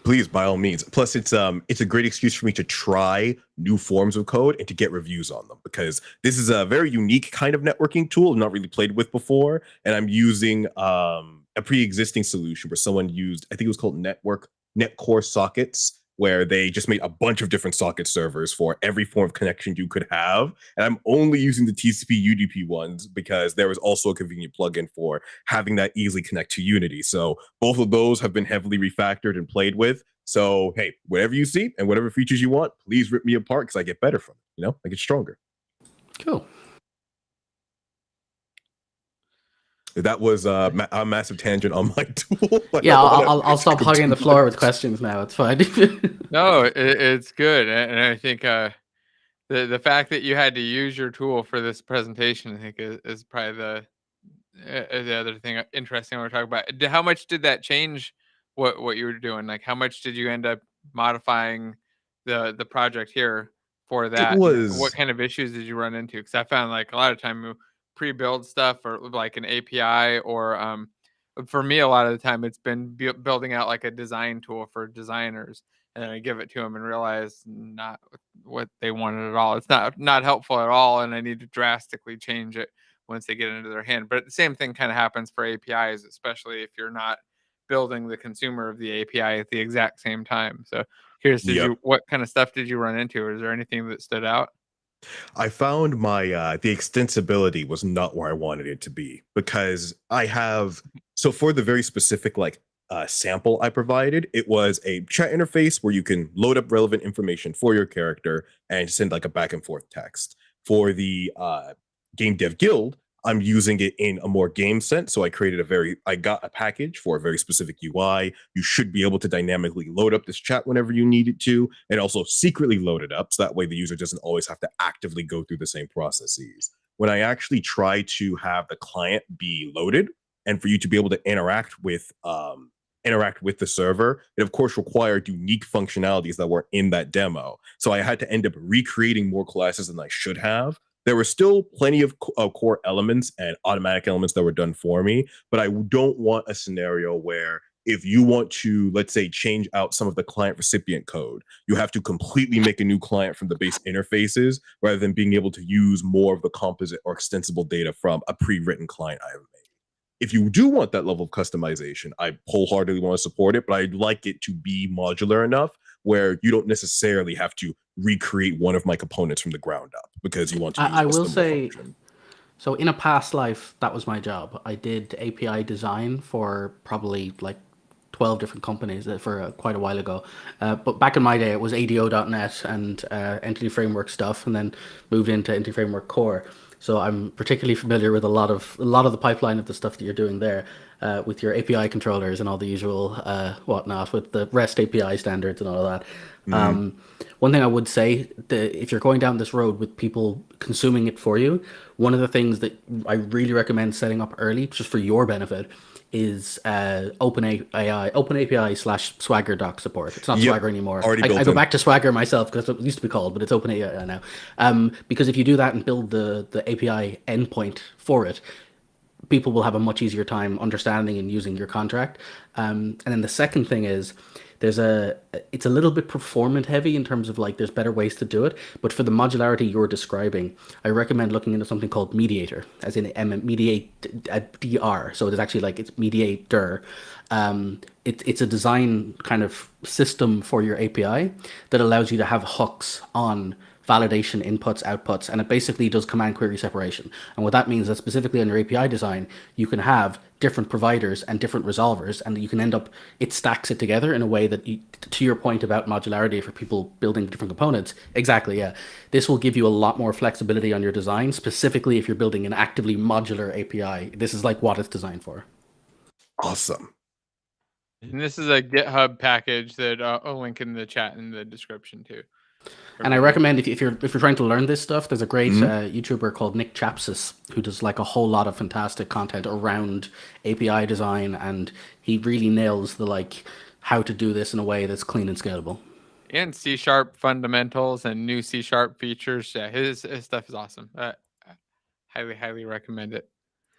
Please, by all means. Plus, it's a great excuse for me to try new forms of code and to get reviews on them, because this is a very unique kind of networking tool I've not really played with before, and I'm using a pre-existing solution where someone used, I think it was called NetCore sockets, where they just made a bunch of different socket servers for every form of connection you could have. And I'm only using the TCP UDP ones because there was also a convenient plugin for having that easily connect to Unity. So both of those have been heavily refactored and played with. So, hey, whatever you see and whatever features you want, please rip me apart because I get better from it. I get stronger. Cool. That was a massive tangent on my tool. Yeah, I'll stop hogging the floor with questions now. It's fine. No, it's good, and I think the fact that you had to use your tool for this presentation, I think, is probably the other thing interesting we're talking about. How much did that change what you were doing? Like, how much did you end up modifying the project here for that? What kind of issues did you run into? Because I found like a lot of time pre-build stuff or like an API, or for me a lot of the time it's been building out like a design tool for designers, and then I give it to them and realize not what they wanted at all. It's not helpful at all, and I need to drastically change it once they get into their hand. But the same thing kind of happens for APIs, especially if you're not building the consumer of the API at the exact same time. So curious, what kind of stuff did you run into? Is there anything that stood out? I found my the extensibility was not where I wanted it to be, because so for the very specific sample I provided, it was a chat interface where you can load up relevant information for your character and send like a back and forth text. For the Game Dev Guild, I'm using it in a more game sense. So I got a package for a very specific UI. You should be able to dynamically load up this chat whenever you need it to, and also secretly load it up. So that way the user doesn't always have to actively go through the same processes. When I actually try to have the client be loaded and for you to be able to interact with the server, it of course required unique functionalities that were in that demo. So I had to end up recreating more classes than I should have. There were still plenty of core elements and automatic elements that were done for me, but I don't want a scenario where if you want to, let's say, change out some of the client recipient code, you have to completely make a new client from the base interfaces rather than being able to use more of the composite or extensible data from a pre-written client I have made. If you do want that level of customization, I wholeheartedly want to support it, but I'd like it to be modular enough where you don't necessarily have to recreate one of my components from the ground up because you want to use I will say, function. So in a past life, that was my job. I did API design for probably like 12 different companies for quite a while ago. But back in my day, it was ADO.NET and Entity Framework stuff, and then moved into Entity Framework Core. So I'm particularly familiar with a lot of the pipeline of the stuff that you're doing there with your API controllers and all the usual whatnot with the REST API standards and all of that. One thing I would say, if you're going down this road with people consuming it for you, one of the things that I really recommend setting up early, just for your benefit, is OpenAPI/Swagger doc support. It's not Swagger anymore. I go back to Swagger myself because that's what it used to be called, but it's OpenAPI now. Because if you do that and build the API endpoint for it, people will have a much easier time understanding and using your contract. And then the second thing is, it's a little bit performant heavy in terms of like there's better ways to do it, but for the modularity you're describing, I recommend looking into something called Mediator, as in mediate DR. So it's actually like it's Mediator. It's a design kind of system for your API that allows you to have hooks on validation inputs, outputs, and it basically does command query separation. And what that means is that specifically on your API design, you can have different providers and different resolvers, and you can end up, it stacks it together in a way that, to your point about modularity for people building different components, exactly, yeah. This will give you a lot more flexibility on your design, specifically if you're building an actively modular API. This is like what it's designed for. Awesome. And this is a GitHub package that I'll link in the chat in the description too. And I recommend if you're trying to learn this stuff, there's a great YouTuber called Nick Chapsis who does like a whole lot of fantastic content around API design, and he really nails the like how to do this in a way that's clean and scalable. And C# fundamentals and new C# features. Yeah, his stuff is awesome. Highly recommend it.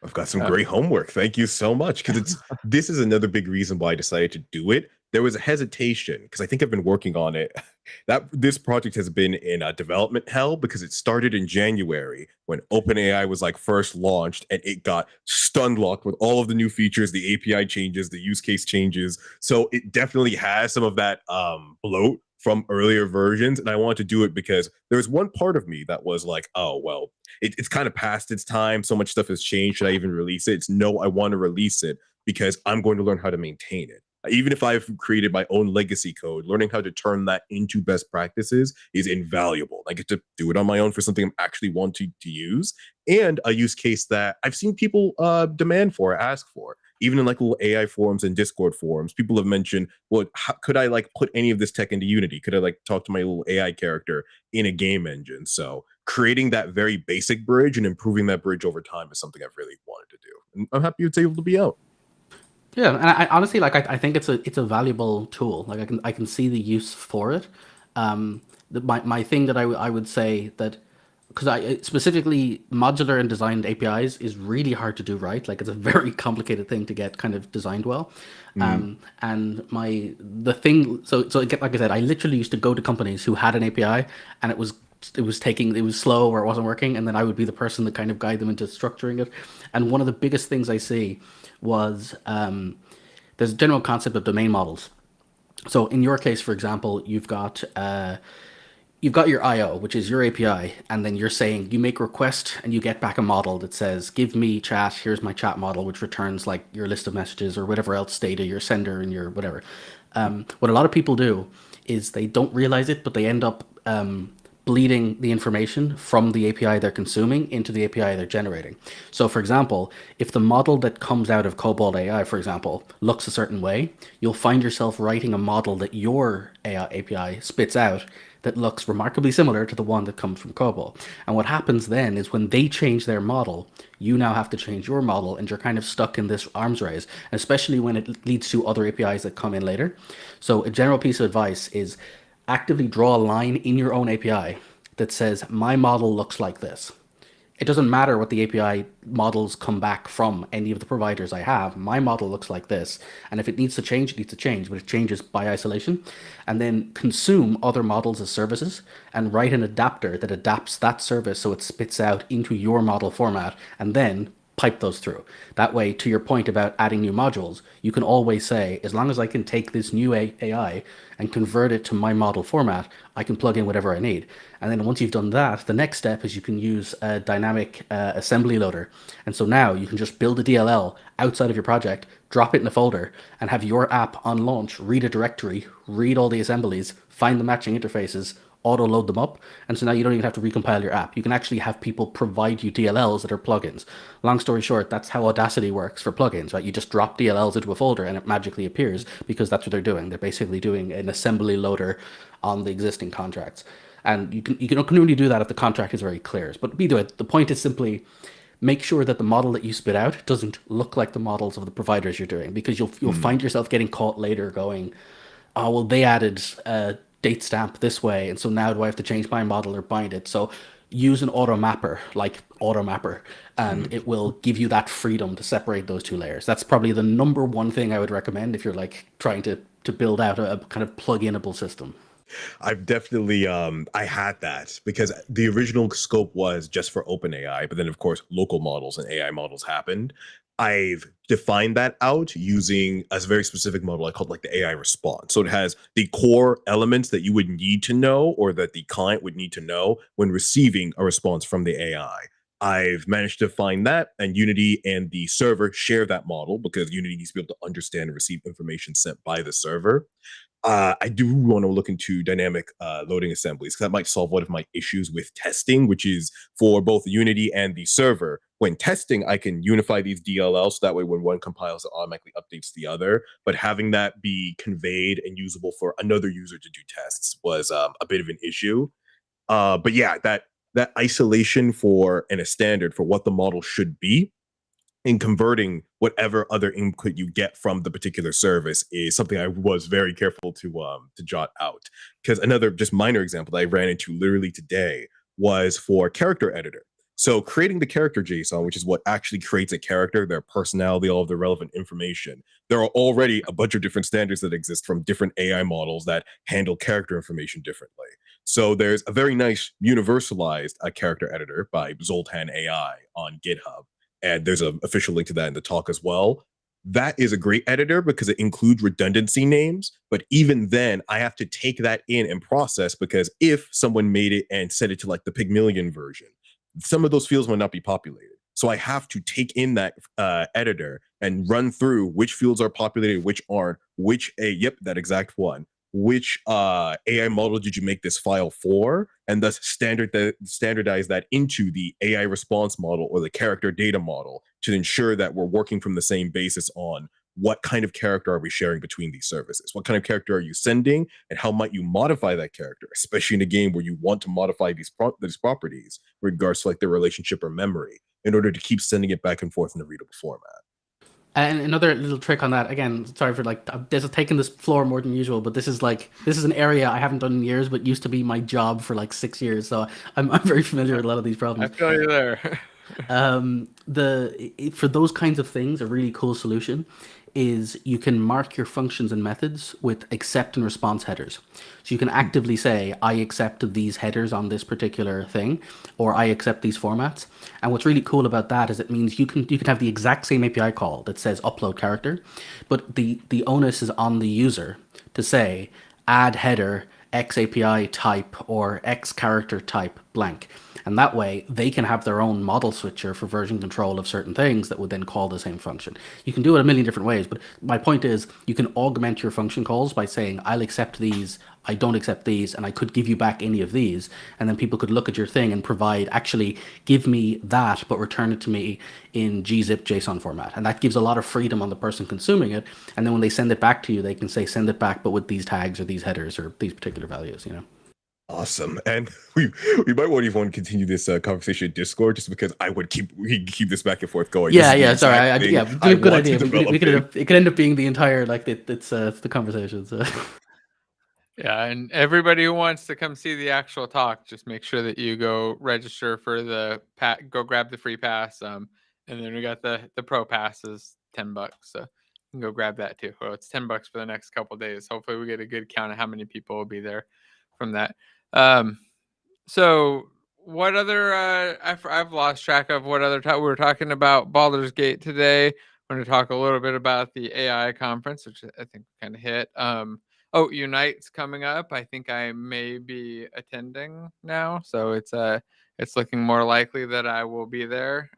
I've got some great homework. Thank you so much. Because this is another big reason why I decided to do it. There was a hesitation because I think I've been working on it. This project has been in development hell because it started in January when OpenAI was like first launched, and it got stun locked with all of the new features, the API changes, the use case changes. So it definitely has some of that bloat from earlier versions, and I wanted to do it because there's one part of me that was like, oh well, it's kind of past its time. So much stuff has changed. Should I even release it? It's no, I want to release it because I'm going to learn how to maintain it. Even if I've created my own legacy code, learning how to turn that into best practices is invaluable. I get to do it on my own for something I'm actually wanting to use, and a use case that I've seen people demand for, ask for. Even in like little AI forums and Discord forums, people have mentioned, well, how could I like put any of this tech into Unity? Could I like talk to my little AI character in a game engine? So creating that very basic bridge and improving that bridge over time is something I've really wanted to do. And I'm happy it's able to be out. Yeah, and I honestly like I think it's a valuable tool. Like I can see the use for it. My thing that I would say that, because I specifically modular and designed APIs is really hard to do right. Like it's a very complicated thing to get kind of designed well. And the thing, so like I said, I literally used to go to companies who had an API and it was slow or it wasn't working, and then I would be the person that kind of guide them into structuring it. And one of the biggest things I see was there's a general concept of domain models. So in your case, for example, you've got your IO, which is your API, and then you're saying you make a request and you get back a model that says, give me chat, here's my chat model, which returns like your list of messages or whatever else data, your sender and your whatever. What a lot of people do is they don't realize it, but they end up bleeding the information from the API they're consuming into the API they're generating. So for example, if the model that comes out of Cobalt AI, for example, looks a certain way, you'll find yourself writing a model that your AI API spits out that looks remarkably similar to the one that comes from Cobalt. And what happens then is when they change their model, you now have to change your model, and you're kind of stuck in this arms race, especially when it leads to other APIs that come in later. So a general piece of advice is actively draw a line in your own API that says, my model looks like this. It doesn't matter what the API models come back from any of the providers I have. My model looks like this. And if it needs to change, it needs to change, but it changes by isolation. And then consume other models as services and write an adapter that adapts that service so it spits out into your model format, and then pipe those through. That way, to your point about adding new modules, you can always say, as long as I can take this new AI and convert it to my model format, I can plug in whatever I need. And then once you've done that, the next step is you can use a dynamic assembly loader. And so now you can just build a DLL outside of your project, drop it in a folder, and have your app on launch read a directory, read all the assemblies, find the matching interfaces, auto load them up, and so now you don't even have to recompile your app. You can actually have people provide you DLLs that are plugins. Long story short, that's how Audacity works for plugins, right? You just drop DLLs into a folder and it magically appears, because that's what they're doing. They're basically doing an assembly loader on the existing contracts. And you can only do that if the contract is very clear. But either way, the point is simply make sure that the model that you spit out doesn't look like the models of the providers you're doing, because you'll find yourself getting caught later going, oh, well, they added date stamp this way, and so now do I have to change my model or bind it? So use an automapper like Automapper, and it will give you that freedom to separate those two layers. That's probably the number one thing I would recommend if you're like trying to build out a kind of plug-inable system. I've definitely I had that because the original scope was just for OpenAI, but then of course local models and AI models happened. I've defined that out using a very specific model I called like the AI response. So it has the core elements that you would need to know or that the client would need to know when receiving a response from the AI. I've managed to find that, and Unity and the server share that model because Unity needs to be able to understand and receive information sent by the server. I do want to look into dynamic loading assemblies because that might solve one of my issues with testing, which is for both Unity and the server. When testing, I can unify these DLLs so that way when one compiles, it automatically updates the other. But having that be conveyed and usable for another user to do tests was a bit of an issue. But yeah, that isolation for and a standard for what the model should be in converting whatever other input you get from the particular service is something I was very careful to jot out. Because another just minor example that I ran into literally today was for character editor. So creating the character JSON, which is what actually creates a character, their personality, all of the relevant information. There are already a bunch of different standards that exist from different AI models that handle character information differently. So there's a very nice universalized character editor by Zoltan AI on GitHub, and there's an official link to that in the talk as well. That is a great editor because it includes redundancy names, but even then I have to take that in and process, because if someone made it and set it to like the Pygmalion version, some of those fields might not be populated. So I have to take in that editor and run through which fields are populated, which aren't, that exact one. Which AI model did you make this file for? And thus standardize that into the AI response model or the character data model to ensure that we're working from the same basis on what kind of character are we sharing between these services? What kind of character are you sending? And how might you modify that character, especially in a game where you want to modify these properties in regards to like their relationship or memory in order to keep sending it back and forth in a readable format. And another little trick on that, again, sorry for like taking this floor more than usual, but this is an area I haven't done in years, but used to be my job for like 6 years. So I'm very familiar with a lot of these problems. I feel you there. For those kinds of things, a really cool solution is you can mark your functions and methods with accept and response headers. So you can actively say, I accept these headers on this particular thing, or I accept these formats. And what's really cool about that is it means you can have the exact same API call that says upload character, but the onus is on the user to say add header X API type or X character type blank. And that way they can have their own model switcher for version control of certain things that would then call the same function. You can do it a million different ways, but my point is you can augment your function calls by saying, I'll accept these, I don't accept these, and I could give you back any of these. And then people could look at your thing and actually give me that, but return it to me in gzip JSON format. And that gives a lot of freedom on the person consuming it. And then when they send it back to you, they can say, send it back, but with these tags or these headers or these particular values, you know? Awesome, and we might want to even continue this conversation in Discord, just because we can keep this back and forth going. Yeah. Sorry, good idea. It could end up being the entire it's the conversation. So. Yeah, and everybody who wants to come see the actual talk, just make sure that you go register for the go grab the free pass. And then we got the pro pass is $10, so you can go grab that too. Well, it's $10 for the next couple of days. Hopefully, we get a good count of how many people will be there from that. So what other I've lost track of what other we were talking about Baldur's Gate today. We're going to talk a little bit about the AI conference, which I think kind of hit. Unite's coming up. I think I may be attending now, so it's looking more likely that I will be there.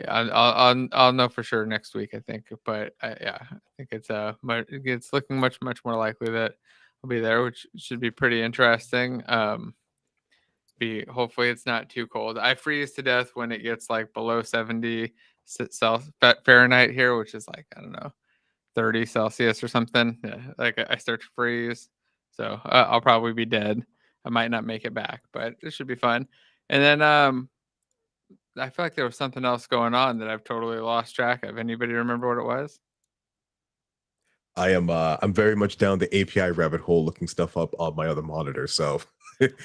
I'll know for sure next week, I think, but I think it's looking much more likely that I'll be there, which should be pretty interesting. Hopefully it's not too cold. I freeze to death when it gets like below 70 Fahrenheit here, which is like, I don't know, 30 Celsius or something. Yeah, like I start to freeze, so I'll probably be dead. I might not make it back, but it should be fun. And then I feel like there was something else going on that I've totally lost track of. Anybody remember what it was? I'm very much down the API rabbit hole looking stuff up on my other monitor, so it's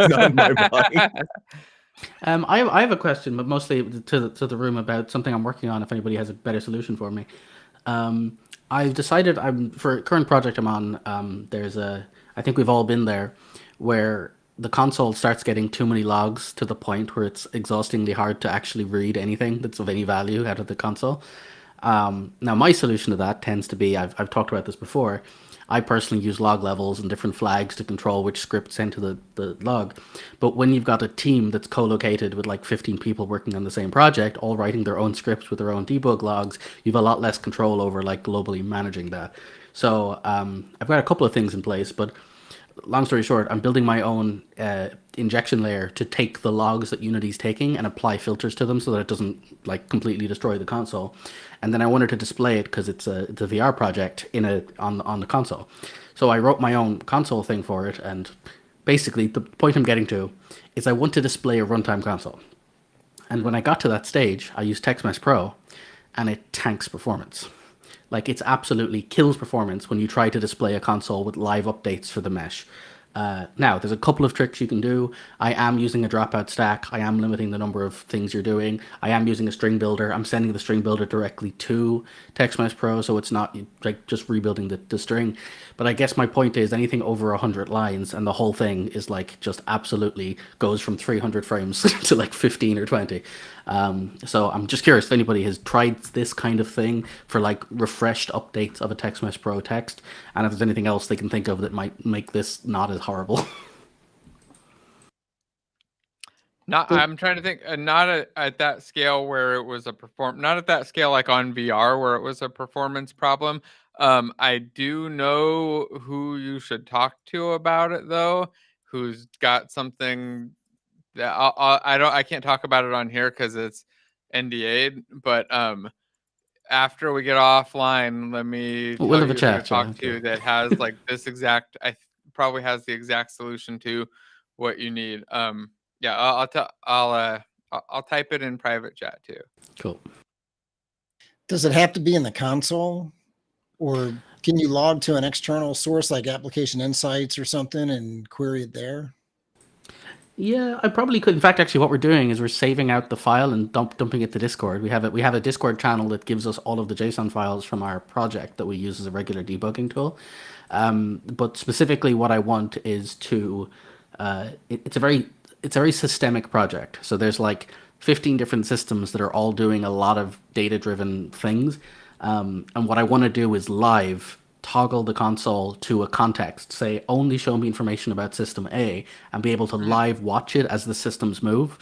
not in my mind. I have a question, but mostly to the room about something I'm working on. If anybody has a better solution for me, I've decided for a current project I'm on. I think we've all been there, where the console starts getting too many logs to the point where it's exhaustingly hard to actually read anything that's of any value out of the console. Now, my solution to that tends to be, I've talked about this before, I personally use log levels and different flags to control which scripts enter the log. But when you've got a team that's co-located with like 15 people working on the same project, all writing their own scripts with their own debug logs, you have a lot less control over like globally managing that. So I've got a couple of things in place, but long story short, I'm building my own injection layer to take the logs that Unity's taking and apply filters to them so that it doesn't like completely destroy the console. And then I wanted to display it because it's a VR project on the console. So I wrote my own console thing for it, and basically the point I'm getting to is I want to display a runtime console. And when I got to that stage, I used TextMesh Pro, and it tanks performance. Like, it's absolutely kills performance when you try to display a console with live updates for the mesh. Now, there's a couple of tricks you can do. I am using a dropout stack. I am limiting the number of things you're doing. I am using a string builder. I'm sending the string builder directly to TextMesh Pro, so it's not like just rebuilding the string. But I guess my point is anything over 100 lines and the whole thing is like just absolutely goes from 300 frames to like 15 or 20. So I'm just curious if anybody has tried this kind of thing for like refreshed updates of a TextMesh Pro text, and if there's anything else they can think of that might make this not as horrible. I'm trying to think. Not at that scale where it was not at that scale like on VR where it was a performance problem. I do know who you should talk to about it though, who's got something that I can't talk about it on here because it's NDA'd. But after we get offline, let me We'll have tell a you chat, who to talk yeah, to that has like this exact. Probably has the exact solution to what you need. Yeah, I'll type it in private chat too. Cool. Does it have to be in the console, or can you log to an external source like Application Insights or something and query it there? Yeah, I probably could. In fact, actually, what we're doing is we're saving out the file and dumping it to Discord. We have a Discord channel that gives us all of the JSON files from our project that we use as a regular debugging tool. But specifically, what I want is to it's a very systemic project. So there's like 15 different systems that are all doing a lot of data-driven things. And what I want to do is live toggle the console to a context, say only show me information about system A, and be able to live watch it as the systems move.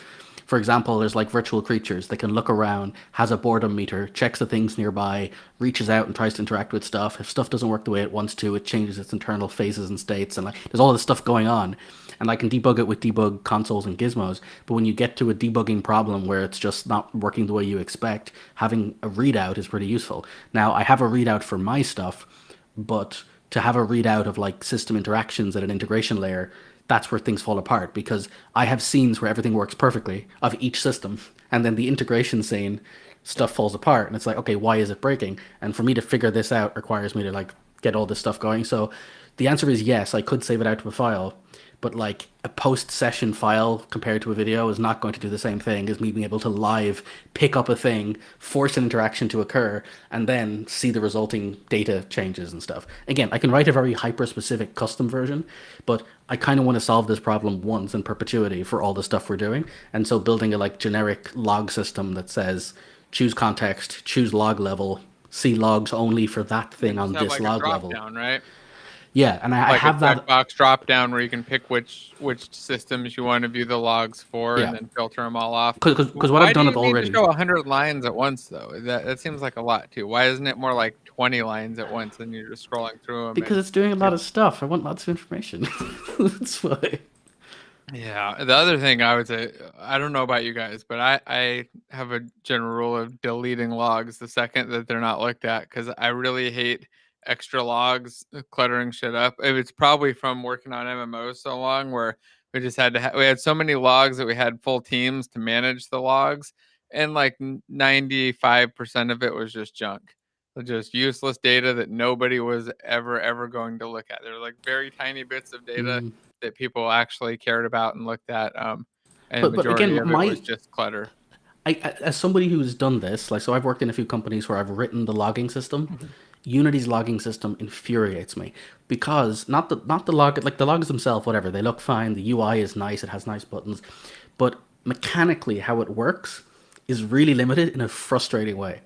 For example, there's like virtual creatures that can look around, has a boredom meter, checks the things nearby, reaches out and tries to interact with stuff. If stuff doesn't work the way it wants to, it changes its internal phases and states, and like there's all this stuff going on. And I can debug it with debug consoles and gizmos. But when you get to a debugging problem where it's just not working the way you expect, having a readout is pretty useful. Now, I have a readout for my stuff, but to have a readout of like system interactions at an integration layer, that's where things fall apart, because I have scenes where everything works perfectly of each system, and then the integration scene stuff falls apart, and it's like, okay, why is it breaking? And for me to figure this out requires me to like get all this stuff going. So the answer is yes, I could save it out to a file, but like a post-session file compared to a video is not going to do the same thing as me being able to live pick up a thing, force an interaction to occur, and then see the resulting data changes and stuff. Again, I can write a very hyper-specific custom version, but I kind of want to solve this problem once in perpetuity for all the stuff we're doing. And so building a like generic log system that says choose context, choose log level, see logs only for that thing on this like log a level. Down, right? Yeah, and I have that box drop down where you can pick which systems you want to view the logs for, Yeah. and then filter them all off. Because what I've done it Why do you already. need to show 100 lines at once though? That seems like a lot too. Why isn't it more like 20 lines at once and you're just scrolling through them? Because it's doing a lot of stuff. I want lots of information. That's why. Yeah. The other thing I would say, I don't know about you guys, but I have a general rule of deleting logs the second that they're not looked at, because I really hate extra logs cluttering shit up. It's probably from working on MMOs so long where we just had to we had so many logs that we had full teams to manage the logs, and like 95% of it was just junk. Just useless data that nobody was ever going to look at. They're like very tiny bits of data that people actually cared about and looked at. And but majority again, of it was just clutter. As somebody who's done this, like, so I've worked in a few companies where I've written the logging system. Unity's logging system infuriates me because not the log, like the logs themselves, whatever, they look fine. The UI is nice. It has nice buttons, but mechanically how it works is really limited in a frustrating way.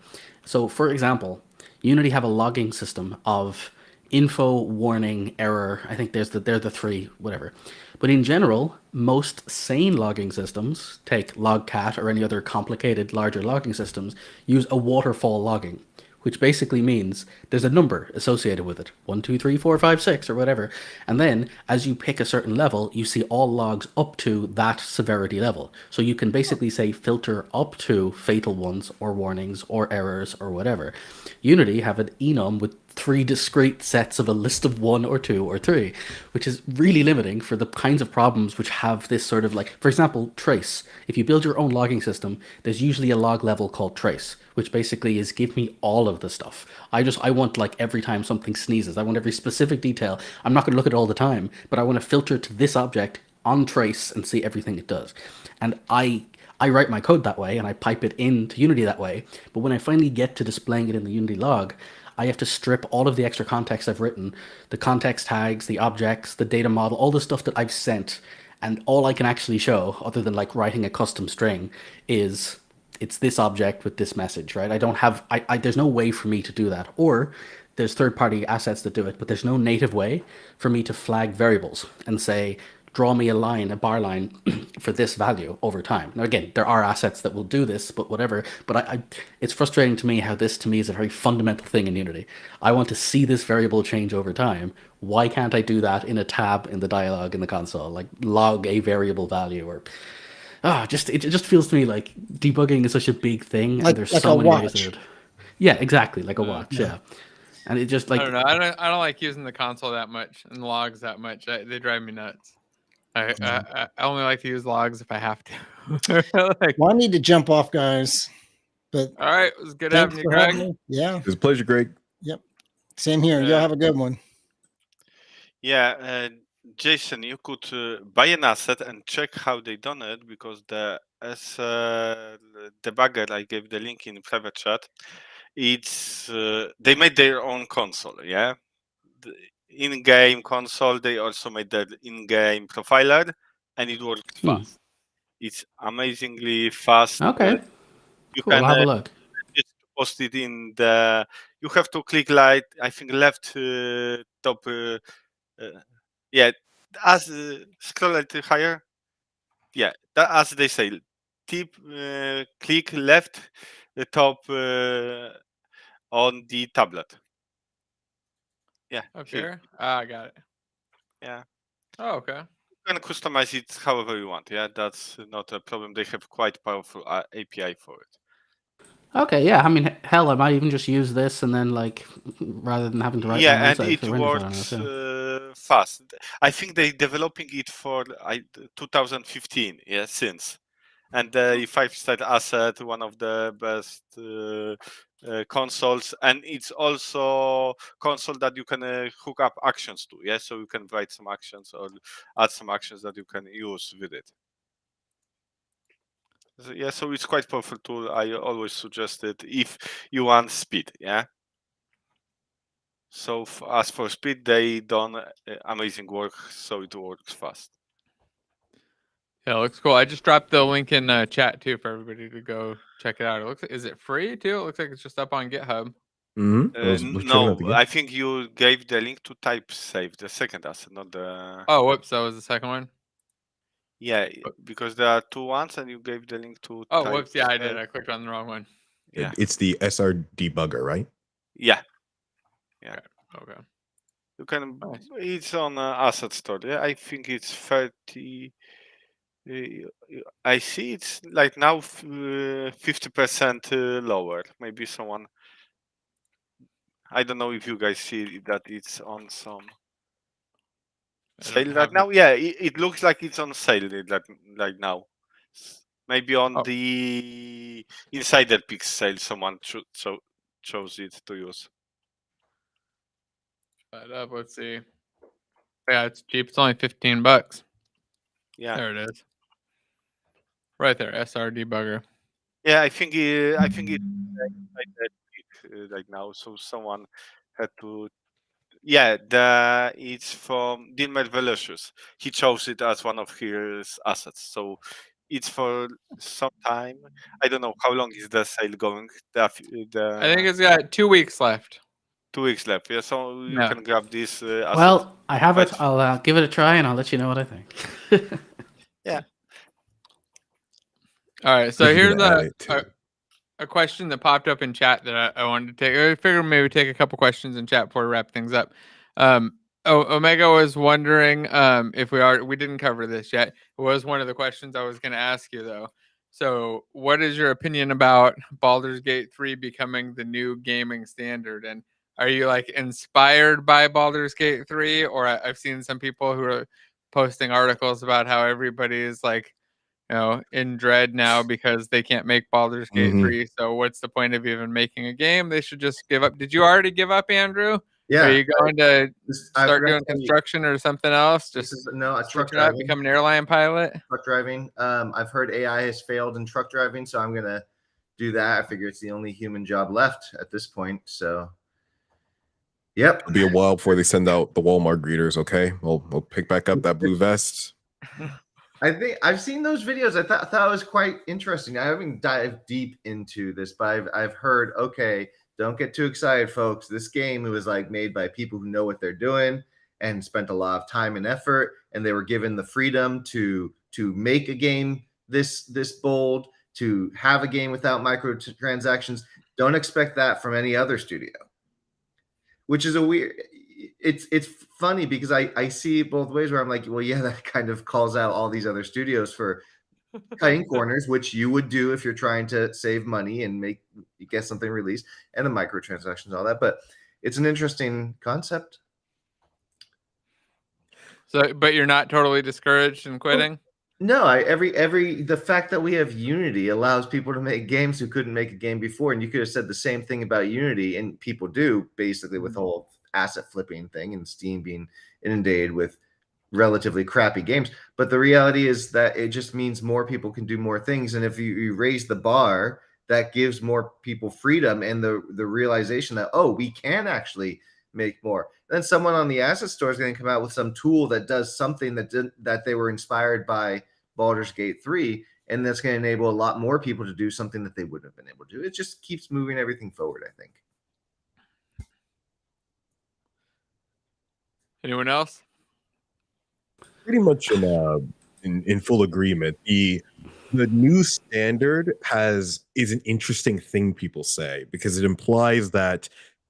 So, for example, Unity have a logging system of info, warning, error. I think they're the three, whatever. But in general, most sane logging systems, take Logcat or any other complicated larger logging systems, use a waterfall logging, which basically means there's a number associated with it 1, 2, 3, 4, 5, 6, or whatever. And then as you pick a certain level, you see all logs up to that severity level. So you can basically say filter up to fatal ones, or warnings, or errors, or whatever. Unity have an enum with 3 discrete sets of a list of 1 or 2 or 3, which is really limiting for the kinds of problems which have this sort of, like, for example, trace. If you build your own logging system, there's usually a log level called trace, which basically is give me all of the stuff. I want, like, every time something sneezes, I want every specific detail. I'm not going to look at it all the time, but I want to filter to this object on trace and see everything it does. And I write my code that way and I pipe it into Unity that way. But when I finally get to displaying it in the Unity log, I have to strip all of the extra context I've written, the context tags, the objects, the data model, all the stuff that I've sent. And all I can actually show, other than like writing a custom string, is it's this object with this message, right? I don't have, there's no way for me to do that. Or there's third-party assets that do it, but there's no native way for me to flag variables and say, draw me a line, a bar line for this value over time. Now, again, there are assets that will do this, but whatever. But it's frustrating to me how this, to me, is a very fundamental thing in Unity. I want to see this variable change over time. Why can't I do that in a tab in the dialog in the console? Like log a variable value, or it just feels to me like debugging is such a big thing, Like- and there's like so a many ways watch. to do it. Yeah, exactly, like a watch. Yeah. And it just, like, I don't know. I don't like using the console that much and logs that much. They drive me nuts. I only like to use logs if I have to. Like, Well, I need to jump off, guys. But all right, it was good thanks having you, for Greg. having me. Yeah, It was a pleasure, Greg. same here. Y'all have a good one. Yeah, Jason, you could buy an asset and check how they done it, because the debugger, I gave the link in private chat. It's they made their own console, yeah. The in-game console. They also made the in-game profiler, and it works fast. It's amazingly fast. Okay, You cool. I'll can have a look. just post it in the. You have to click, like, I think, left top. Yeah, as scroll a little higher. Yeah, that, as they say, click left the top on the tablet. Yeah, Up here. here. I got it. Yeah, Oh, okay. you can customize it however you want. Yeah, that's not a problem. They have quite powerful API for it. Okay, yeah. I mean, hell, I might even just use this and then, like, rather than having to write my Yeah, own and site it for render file on works this, yeah. fast. I think they're developing it for 2015. Yeah, since. And the 5-star asset, one of the best consoles, and it's also console that you can hook up actions to. Yeah, so you can write some actions or add some actions that you can use with it. So, yeah, so it's quite powerful tool. I always suggest it if you want speed. Yeah. So as for speed, they done amazing work, so it works fast. Yeah, it looks cool. I just dropped the link in chat too for everybody to go check it out. It looks. Is it free too? It looks like it's just up on GitHub. Was checking out the No, game. I think you gave the link to type save, the second asset, not the. Oh, whoops! That was the second one. Yeah, because there are two ones, and you gave the link to. Oh, type whoops! Yeah, I did. save. I clicked on the wrong one. Yeah. It's the SR debugger, right? Yeah. Okay. You can. Nice. It's on asset store. Yeah, I think it's 30. I see it's like now 50% lower. Maybe someone. I don't know if you guys see that it's on some sale right now. Yeah, it looks like it's on sale like now. Maybe on the Insider Picks sale, someone chose it to use. Let's see. Yeah, it's cheap. It's only $15. Yeah, there it is. Right there, SR debugger. Yeah, I think it's Insider Pick right now. So someone had to. Yeah, it's from Dilmer Velocious. He chose it as one of his assets. So it's for some time. I don't know how long is the sale going. I think it's got 2 weeks left. 2 weeks left. Yeah, so you Yeah. can grab this asset. Well, I have it. But- I'll give it a try, and I'll let you know what I think. Yeah. All right, so I'm here's gonna add it too. a question that popped up in chat that I wanted to take. I figured maybe take a couple questions in chat before we wrap things up. Omega was wondering if we didn't cover this yet. It was one of the questions I was going to ask you though. So, what is your opinion about Baldur's Gate 3 becoming the new gaming standard? And are you like inspired by Baldur's Gate 3? Or I've seen some people who are posting articles about how everybody is like, in dread now because they can't make Baldur's Gate 3. So what's the point of even making a game? They should just give up. Did you already give up, Andrew? Yeah. Are you going to I start forgot doing to tell you, construction or something else? this Just is a truck switch it up, driving. become an airline pilot? Truck driving. I've heard AI has failed in truck driving, so I'm gonna do that. I figure it's the only human job left at this point. So, yep. It'll be a while before they send out the Walmart greeters. Okay, we'll pick back up that blue vest. I think I've seen those videos. I thought it was quite interesting. I haven't dived deep into this, but I've heard, okay, don't get too excited, folks. This game was like made by people who know what they're doing and spent a lot of time and effort, and they were given the freedom to make a game this bold, to have a game without microtransactions. Don't expect that from any other studio. Which is a weird. It's funny because I see it both ways where I'm like, well, yeah, that kind of calls out all these other studios for cutting corners, which you would do if you're trying to save money and get something released, and the microtransactions, all that. But it's an interesting concept. So, but you're not totally discouraged in quitting? No, the fact that we have Unity allows people to make games who couldn't make a game before, and you could have said the same thing about Unity, and people do basically with the whole asset flipping thing and Steam being inundated with relatively crappy games. But the reality is that it just means more people can do more things, and if you raise the bar, that gives more people freedom and the realization that, oh, we can actually make more. Then someone on the asset store is going to come out with some tool that does something that they were inspired by Baldur's Gate 3, and that's going to enable a lot more people to do something that they wouldn't have been able to do. It just keeps moving everything forward, I think. Anyone else? Pretty much in full agreement. The new standard is an interesting thing people say, because it implies that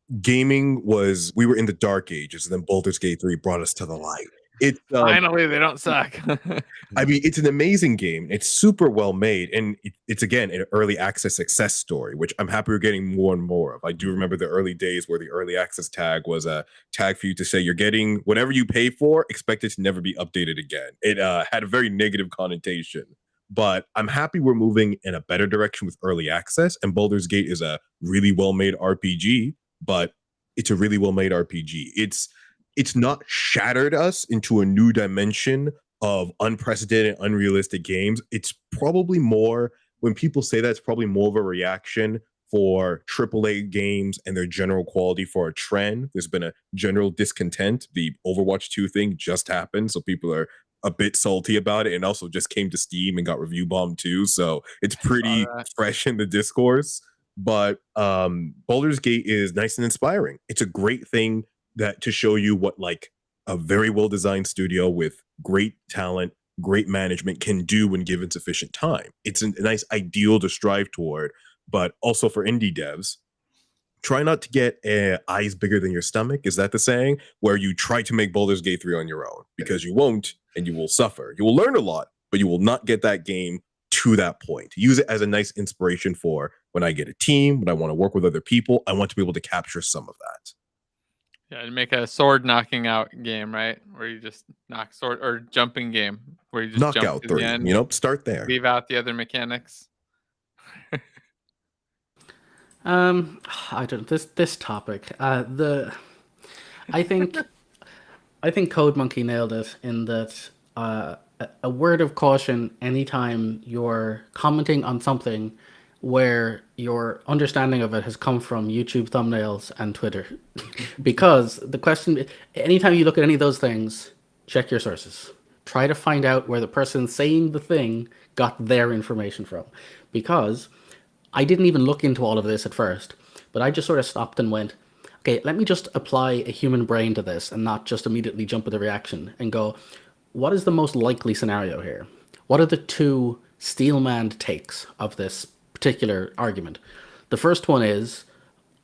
we were in the dark ages, and then Baldur's Gate 3 brought us to the light. It's Finally, they don't suck. I mean, it's an amazing game. It's super well made, and it's again an early access success story, which I'm happy we're getting more and more of. I do remember the early days where the early access tag was a tag for you to say you're getting whatever you pay for, expect it to never be updated again. It had a very negative connotation, but I'm happy we're moving in a better direction with early access. And Baldur's Gate is a really well made RPG, but it's a really well made RPG. It's not shattered us into a new dimension of unprecedented, unrealistic games. It's probably more, when people say that, it's probably more of a reaction for AAA games and their general quality for a trend. There's been a general discontent. The Overwatch 2 thing just happened, so people are a bit salty about it, and also just came to Steam and got review bombed too. So it's pretty fresh in the discourse. But Baldur's Gate is nice and inspiring. It's a great thing to show you what like a very well-designed studio with great talent, great management can do when given sufficient time. It's a nice ideal to strive toward, but also for indie devs, try not to get eyes bigger than your stomach. Is that the saying? Where you try to make Baldur's Gate 3 on your own, because you won't, and you will suffer. You will learn a lot, but you will not get that game to that point. Use it as a nice inspiration for when I get a team, when I want to work with other people, I want to be able to capture some of that. Yeah, and make a sword knocking out game, right? Where you just knock sword, or jumping game where you just Knockout jump to 3, the end, start there. leave out the other mechanics. I don't this topic. I think Code Monkey nailed it in that a word of caution anytime you're commenting on something where your understanding of it has come from YouTube thumbnails and Twitter. Because the question, anytime you look at any of those things, check your sources. Try to find out where the person saying the thing got their information from. Because I didn't even look into all of this at first, but I just sort of stopped and went, okay, let me just apply a human brain to this and not just immediately jump with a reaction and go, what is the most likely scenario here? What are the two steelmanned takes of this particular argument? The first one is,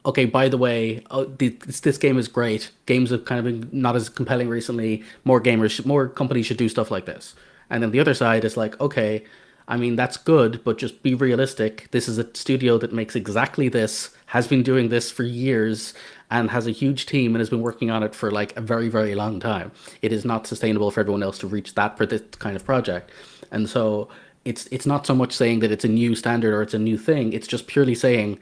okay, by the way, this game is great. Games have kind of been not as compelling recently. More companies should do stuff like this. And then the other side is like, okay, I mean, that's good, but just be realistic. This is a studio that makes exactly this, has been doing this for years, and has a huge team and has been working on it for like a very, very long time. It is not sustainable for everyone else to reach that for this kind of project. And so it's not so much saying that it's a new standard or it's a new thing. It's just purely saying,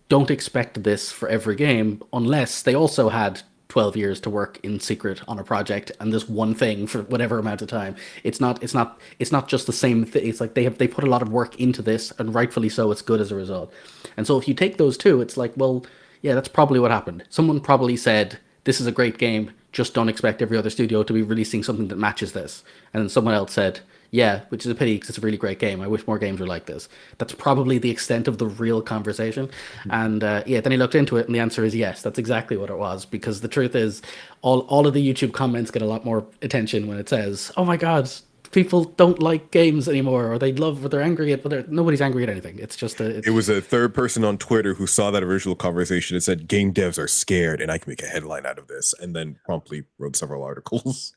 don't expect this for every game unless they also had 12 years to work in secret on a project and this one thing for whatever amount of time. It's not just the same thing. It's like they put a lot of work into this, and rightfully so, it's good as a result. And so if you take those two, it's like, well, yeah, that's probably what happened. Someone probably said, this is a great game, just don't expect every other studio to be releasing something that matches this. And then someone else said, yeah, which is a pity because it's a really great game. I wish more games were like this. That's probably the extent of the real conversation. And yeah, then he looked into it and the answer is yes, that's exactly what it was. Because the truth is, all of the YouTube comments get a lot more attention when it says, oh my God, people don't like games anymore, or they're angry at, but nobody's angry at anything. It's just it was a third person on Twitter who saw that original conversation and said, game devs are scared and I can make a headline out of this, and then promptly wrote several articles.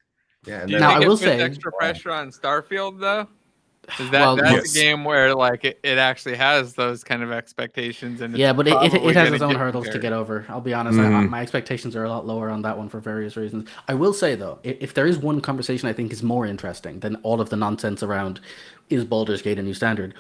Yeah, and Do you then Now, think I will it puts say- extra pressure on Starfield though? Is Well, that's yes. a game where like it actually has those kind of expectations, and yeah, it's but it probably has gonna its own get hurdles to compared. get over. I'll be honest. My expectations are a lot lower on that one for various reasons. I will say, though, if there is one conversation I think is more interesting than all of the nonsense around is Baldur's Gate a new standard,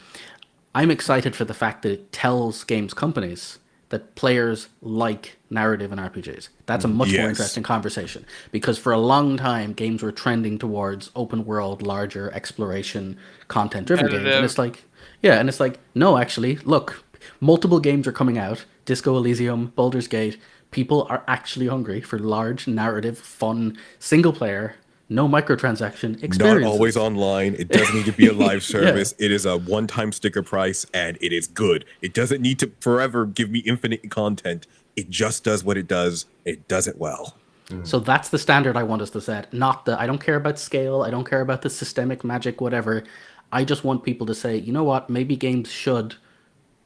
I'm excited for the fact that it tells games companies that players like narrative and RPGs. That's a much more Yes. interesting conversation, because for a long time games were trending towards open world, larger exploration, content driven games, and it's like, yeah, and it's like, no, actually, look, multiple games are coming out, Disco Elysium, Baldur's Gate. People are actually hungry for large narrative, fun, single player, no microtransaction experiences. Not always online. It doesn't need to be a live service. It is a one-time sticker price, and it is good. It doesn't need to forever give me infinite content. It just does what it does. It does it well. So that's the standard I want us to set. I don't care about scale. I don't care about the systemic magic, whatever. I just want people to say, you know what, maybe games should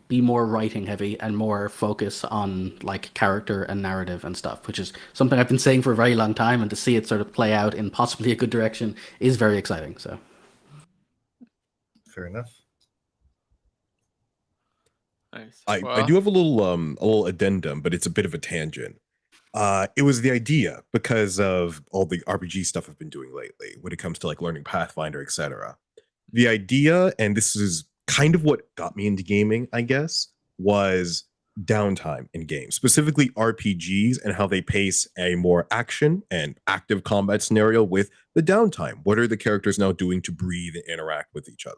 be more writing heavy and more focus on like character and narrative and stuff, which is something I've been saying for a very long time, and to see it sort of play out in possibly a good direction is very exciting. So fair enough. Nice. I do have a little addendum, but it's a bit of a tangent. It was the idea because of all the RPG stuff I've been doing lately when it comes to like learning Pathfinder, etc. The idea, and this is kind of what got me into gaming, I guess, was downtime in games, specifically RPGs, and how they pace a more action and active combat scenario with the downtime. What are the characters now doing to breathe and interact with each other?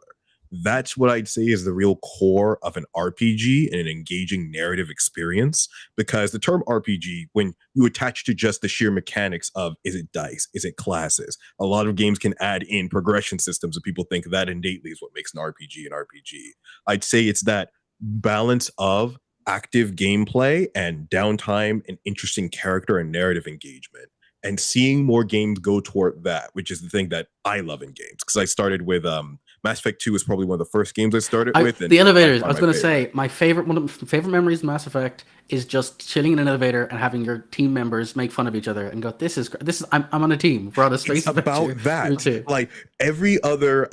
That's what I'd say is the real core of an RPG and an engaging narrative experience, because the term RPG, when you attach to just the sheer mechanics of, is it dice? Is it classes? A lot of games can add in progression systems, and people think that innately is what makes an RPG an RPG. I'd say it's that balance of active gameplay and downtime and interesting character and narrative engagement. And seeing more games go toward that, which is the thing that I love in games. Because I started with Mass Effect 2 was probably one of the first games I started with. And the elevators. I was going to favorite. say one of my favorite memories of Mass Effect is just chilling in an elevator and having your team members make fun of each other and go, "This is I'm on a team. We're on a space It's about that. Like every other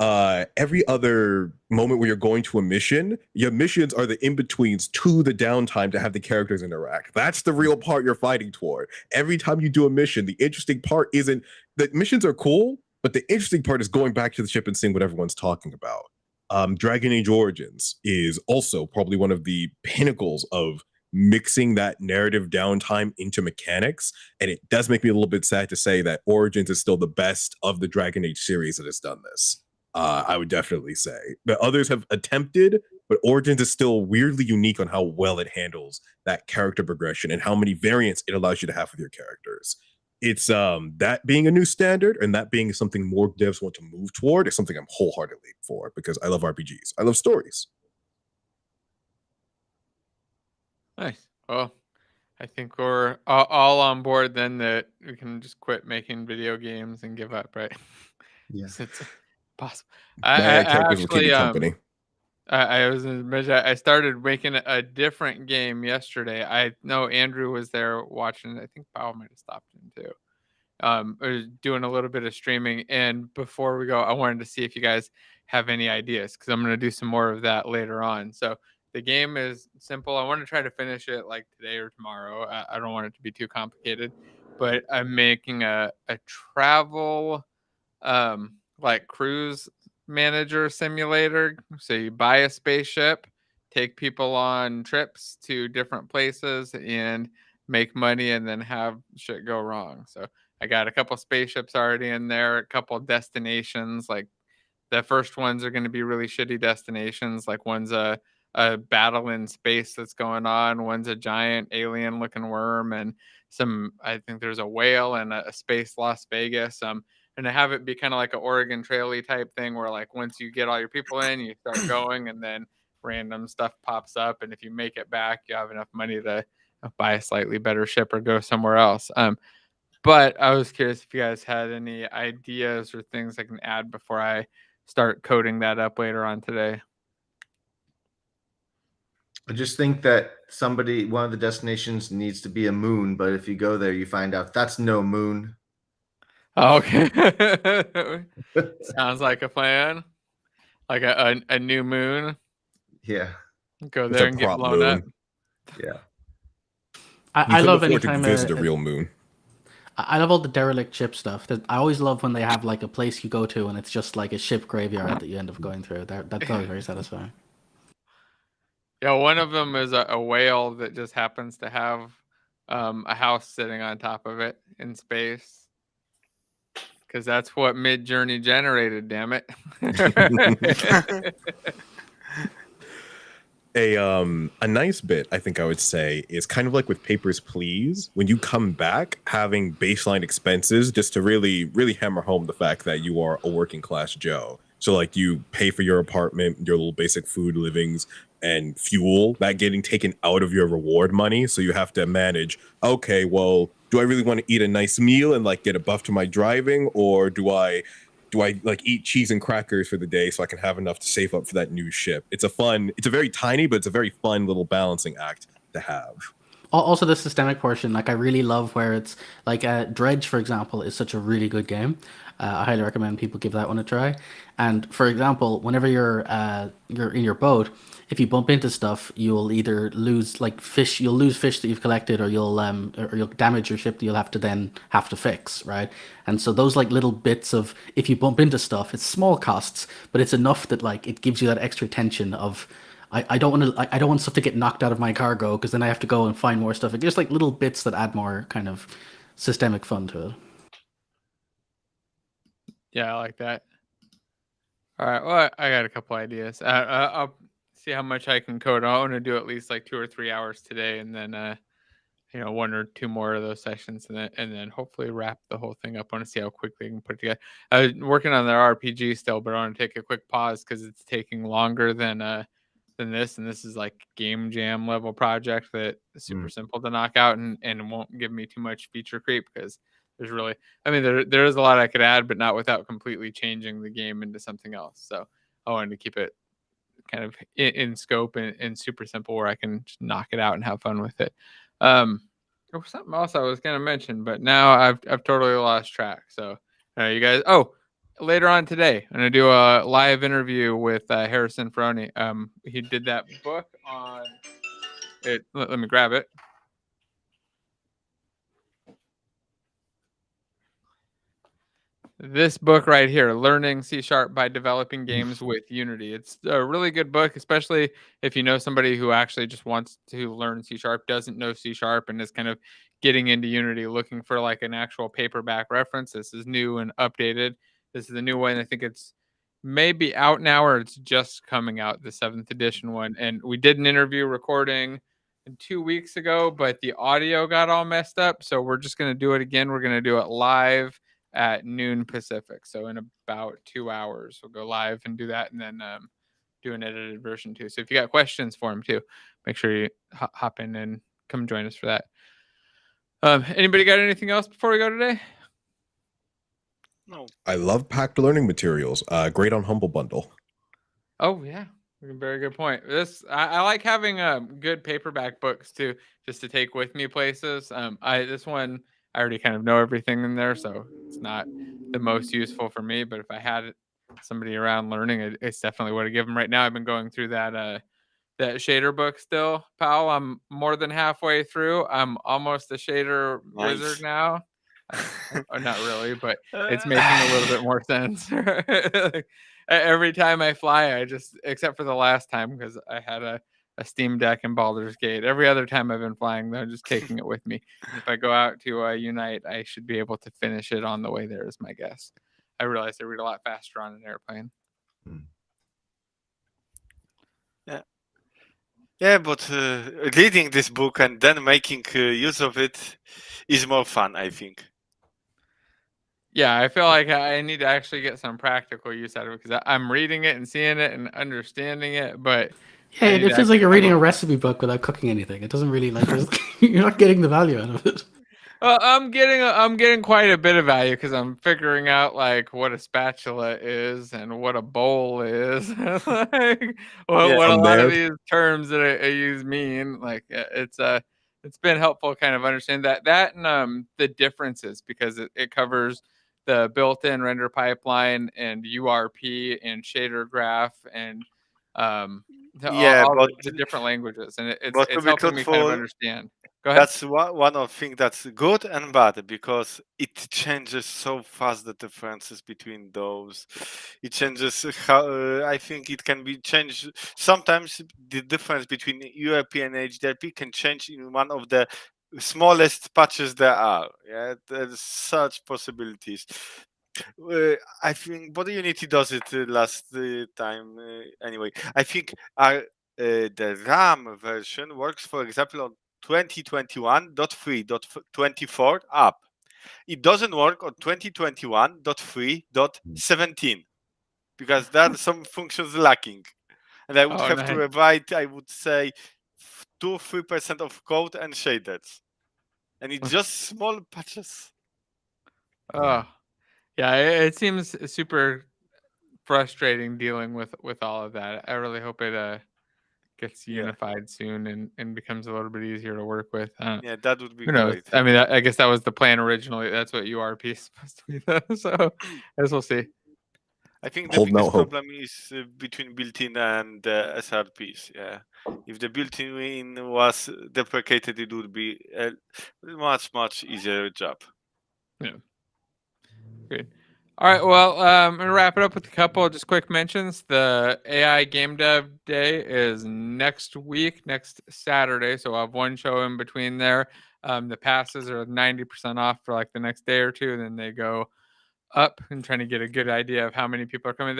moment where you're going to a mission, your missions are the in-betweens to the downtime to have the characters interact. That's the real part you're fighting toward. Every time you do a mission, the interesting part isn't the missions are cool, but the interesting part is going back to the ship and seeing what everyone's talking about. Dragon Age Origins is also probably one of the pinnacles of mixing that narrative downtime into mechanics. And it does make me a little bit sad to say that Origins is still the best of the Dragon Age series that has done this. I would definitely say the others have attempted, but Origins is still weirdly unique on how well it handles that character progression and how many variants it allows you to have with your characters. It's that being a new standard and that being something more devs want to move toward is something I'm wholeheartedly for, because I love RPGs. I love stories. Nice. Well, I think we're all on board then that we can just quit making video games and give up, right? Yeah. It's possible. My characters will keep Actually, me company. I started making a different game yesterday. I know Andrew was there watching. I think Powell might have stopped in too. I was doing a little bit of streaming, and before we go, I wanted to see if you guys have any ideas, because I'm going to do some more of that later on. So the game is simple. I want to try to finish it like today or tomorrow. I don't want it to be too complicated, but I'm making a travel like cruise manager simulator. So you buy a spaceship, take people on trips to different places, and make money, and then have shit go wrong. So I got a couple spaceships already in there, a couple destinations. Like the first ones are going to be really shitty destinations. Like one's a battle in space that's going on. One's a giant alien looking worm, and I think there's a whale and a space Las Vegas. And to have it be kind of like an Oregon Trail-y type thing, where like once you get all your people in, you start going, and then random stuff pops up. And if you make it back, you have enough money to buy a slightly better ship or go somewhere else. But I was curious if you guys had any ideas or things I can add before I start coding that up later on today. I just think that one of the destinations needs to be a moon, but if you go there, you find out that's no moon. Oh, okay. Sounds like a plan. Like a new moon. Yeah. Go It's there a and get prop blown up. moon. Yeah. I love afford to anytime visit a real moon. I love all the derelict ship stuff. I always love when they have like a place you go to and it's just like a ship graveyard that you end up going through. That's always very satisfying. Yeah, one of them is a whale that just happens to have a house sitting on top of it in space. Because that's what Mid-Journey generated, damn it. A nice bit, I think I would say, is kind of like with Papers, Please. When you come back, having baseline expenses just to really, really hammer home the fact that you are a working class Joe. So like you pay for your apartment, your little basic food, livings, and fuel, that getting taken out of your reward money. So you have to manage, okay, well, do I really want to eat a nice meal and like get a buff to my driving, or do I like eat cheese and crackers for the day so I can have enough to save up for that new ship? It's a very tiny, but it's a very fun little balancing act to have. Also, the systemic portion, like I really love where it's like Dredge, for example, is such a really good game. I highly recommend people give that one a try. And for example, whenever you're in your boat, if you bump into stuff, you'll either lose like fish, you'll lose fish that you've collected, or you'll damage your ship that you'll have to fix, right? And so those like little bits of, if you bump into stuff, it's small costs, but it's enough that like it gives you that extra tension of, I don't want stuff to get knocked out of my cargo, because then I have to go and find more stuff. It's just like little bits that add more kind of systemic fun to it. Yeah, I like that. All right, well, I got a couple ideas. I'll see how much I can code. I want to do at least like 2 or 3 hours today, and then 1 or 2 more of those sessions, and then hopefully wrap the whole thing up. I want to see how quickly I can put it together. I was working on their RPG still, but I want to take a quick pause because it's taking longer than this, and this is like game jam level project that is super simple to knock out, and won't give me too much feature creep, because there's really, I mean, there is a lot I could add, but not without completely changing the game into something else. So I wanted to keep it kind of in scope and super simple, where I can just knock it out and have fun with it. There was something else I was going to mention, but now I've totally lost track. So you guys, later on today, I'm going to do a live interview with Harrison Ferroni. He did that book on it. Let me grab it. This book right here, Learning C# by Developing Games with Unity. It's a really good book, especially if you know somebody who actually just wants to learn C#, doesn't know C#, and is kind of getting into Unity, looking for like an actual paperback reference. This is new and updated. This is the new one. I think it's may be out now, or it's just coming out, the 7th edition one. And we did an interview recording 2 weeks ago, but the audio got all messed up. So we're just going to do it again. We're going to do it live at noon Pacific. So in about 2 hours, we'll go live and do that, and then do an edited version too. So if you got questions for him too, make sure you hop in and come join us for that. Anybody got anything else before we go today? No. I love packed learning materials. Great on Humble Bundle. Oh yeah, very good point. I like having good paperback books too, just to take with me places. This one I already kind of know everything in there, so it's not the most useful for me. But if I had somebody around learning, it's definitely what I give them. Right now, I've been going through that shader book still, pal. I'm more than halfway through. I'm almost a shader wizard now. Not really, but it's making a little bit more sense. Like, every time I fly, I just, except for the last time because I had a Steam Deck in Baldur's Gate. Every other time I've been flying, I'm just taking it with me. If I go out to Unite, I should be able to finish it on the way there, is my guess. I realize I read a lot faster on an airplane. Yeah, but reading this book and then making use of it is more fun, I think. Yeah, I feel like I need to actually get some practical use out of it, because I'm reading it and seeing it and understanding it, but Yeah, it feels like you're reading a recipe book without cooking anything. It doesn't really you're not getting the value out of it. I'm getting quite a bit of value, because I'm figuring out like what a spatula is and what a bowl is, like what a lot of these terms that I use mean. Like it's been helpful kind of understand that and the differences, because it covers the built-in render pipeline and URP and shader graph and all the different languages, and it's helping me kind of understand. Go ahead. That's one of the things that's good and bad, because it changes so fast, the differences between those. It changes how I think it can be changed. Sometimes the difference between URP and HDRP can change in one of the smallest patches there are. Yeah, there's such possibilities. I think Body Unity does it last time anyway. I think the RAM version works, for example, on 2021.3.24 up. It doesn't work on 2021.3.17 because there are some functions lacking, and I would have to rewrite, I would say, 2-3% of code and shaders, and it's just small patches. Oh, yeah, it seems super frustrating dealing with all of that. I really hope it gets unified soon and becomes a little bit easier to work with. Yeah, that would be who knows? great. I mean, I guess that was the plan originally. That's what URP is supposed to be, though. So I guess we'll see. I think the biggest problem is between built-in and SRPs. Yeah, if the built-in was deprecated, it would be a much easier job. Yeah. Good. All right. Well, I'm gonna wrap it up with a couple of just quick mentions. The AI Game Dev Day is next week, next Saturday. So I'll have one show in between there. The passes are 90% off for like the next day or two, and then they go up, and trying to get a good idea of how many people are coming.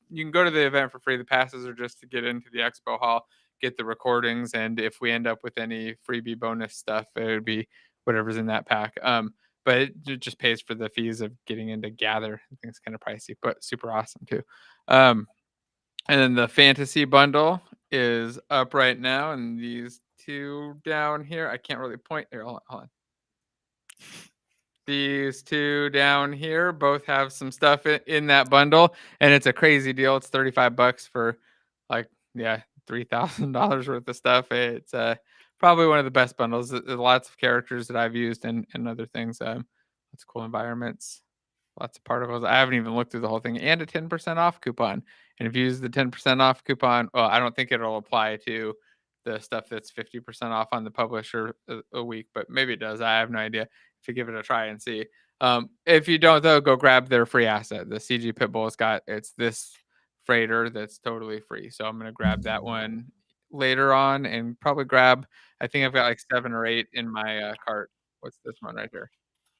You can go to the event for free. The passes are just to get into the expo hall, get the recordings, and if we end up with any freebie bonus stuff, it would be whatever's in that pack. But it just pays for the fees of getting into Gather. I think it's kind of pricey, but super awesome too. And then the fantasy bundle is up right now, and these two down here, I can't really point here. Hold on. These two down here both have some stuff in that bundle, and it's a crazy deal. It's $35 for like, $3,000 worth of stuff. It's probably one of the best bundles. There's lots of characters that I've used and other things. Lots of cool environments, lots of particles. I haven't even looked through the whole thing, and a 10% off coupon. And if you use the 10% off coupon, well, I don't think it'll apply to the stuff that's 50% off on the publisher a week, but maybe it does. I have no idea. To give it a try and see. If you don't, though, go grab their free asset. The CG Pitbull's it's this freighter that's totally free. So I'm going to grab that one later on and probably grab, I think I've got like 7 or 8 in my cart. What's this one right here?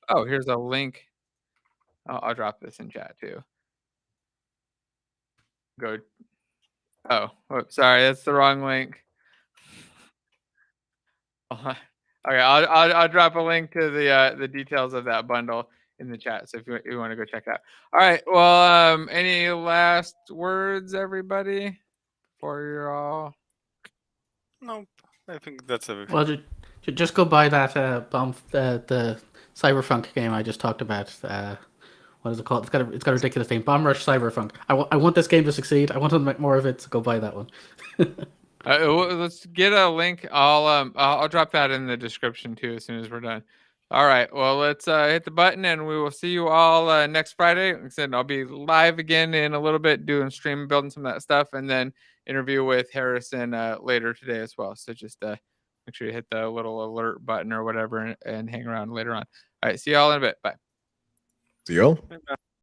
Oh, here's a link. I'll drop this in chat too. Go. Oh, sorry, that's the wrong link. Okay, I'll drop a link to the details of that bundle in the chat. So if you want to go check it out. All right. Well, any last words, everybody, before you're all? No, I think that's everything. Well, just go buy that the Cyberpunk game I just talked about. What is it called? It's got a ridiculous name. Bomb Rush Cyberpunk. I want this game to succeed. I want to make more of it. So go buy that one. Let's get a link. I'll drop that in the description too as soon as we're done. All right. Well, let's hit the button, and we will see you all next Friday. Like I said, I'll be live again in a little bit, doing stream, building some of that stuff, and then interview with Harrison later today as well. So just make sure you hit the little alert button or whatever, and hang around later on. All right. See y'all in a bit. Bye. See y'all.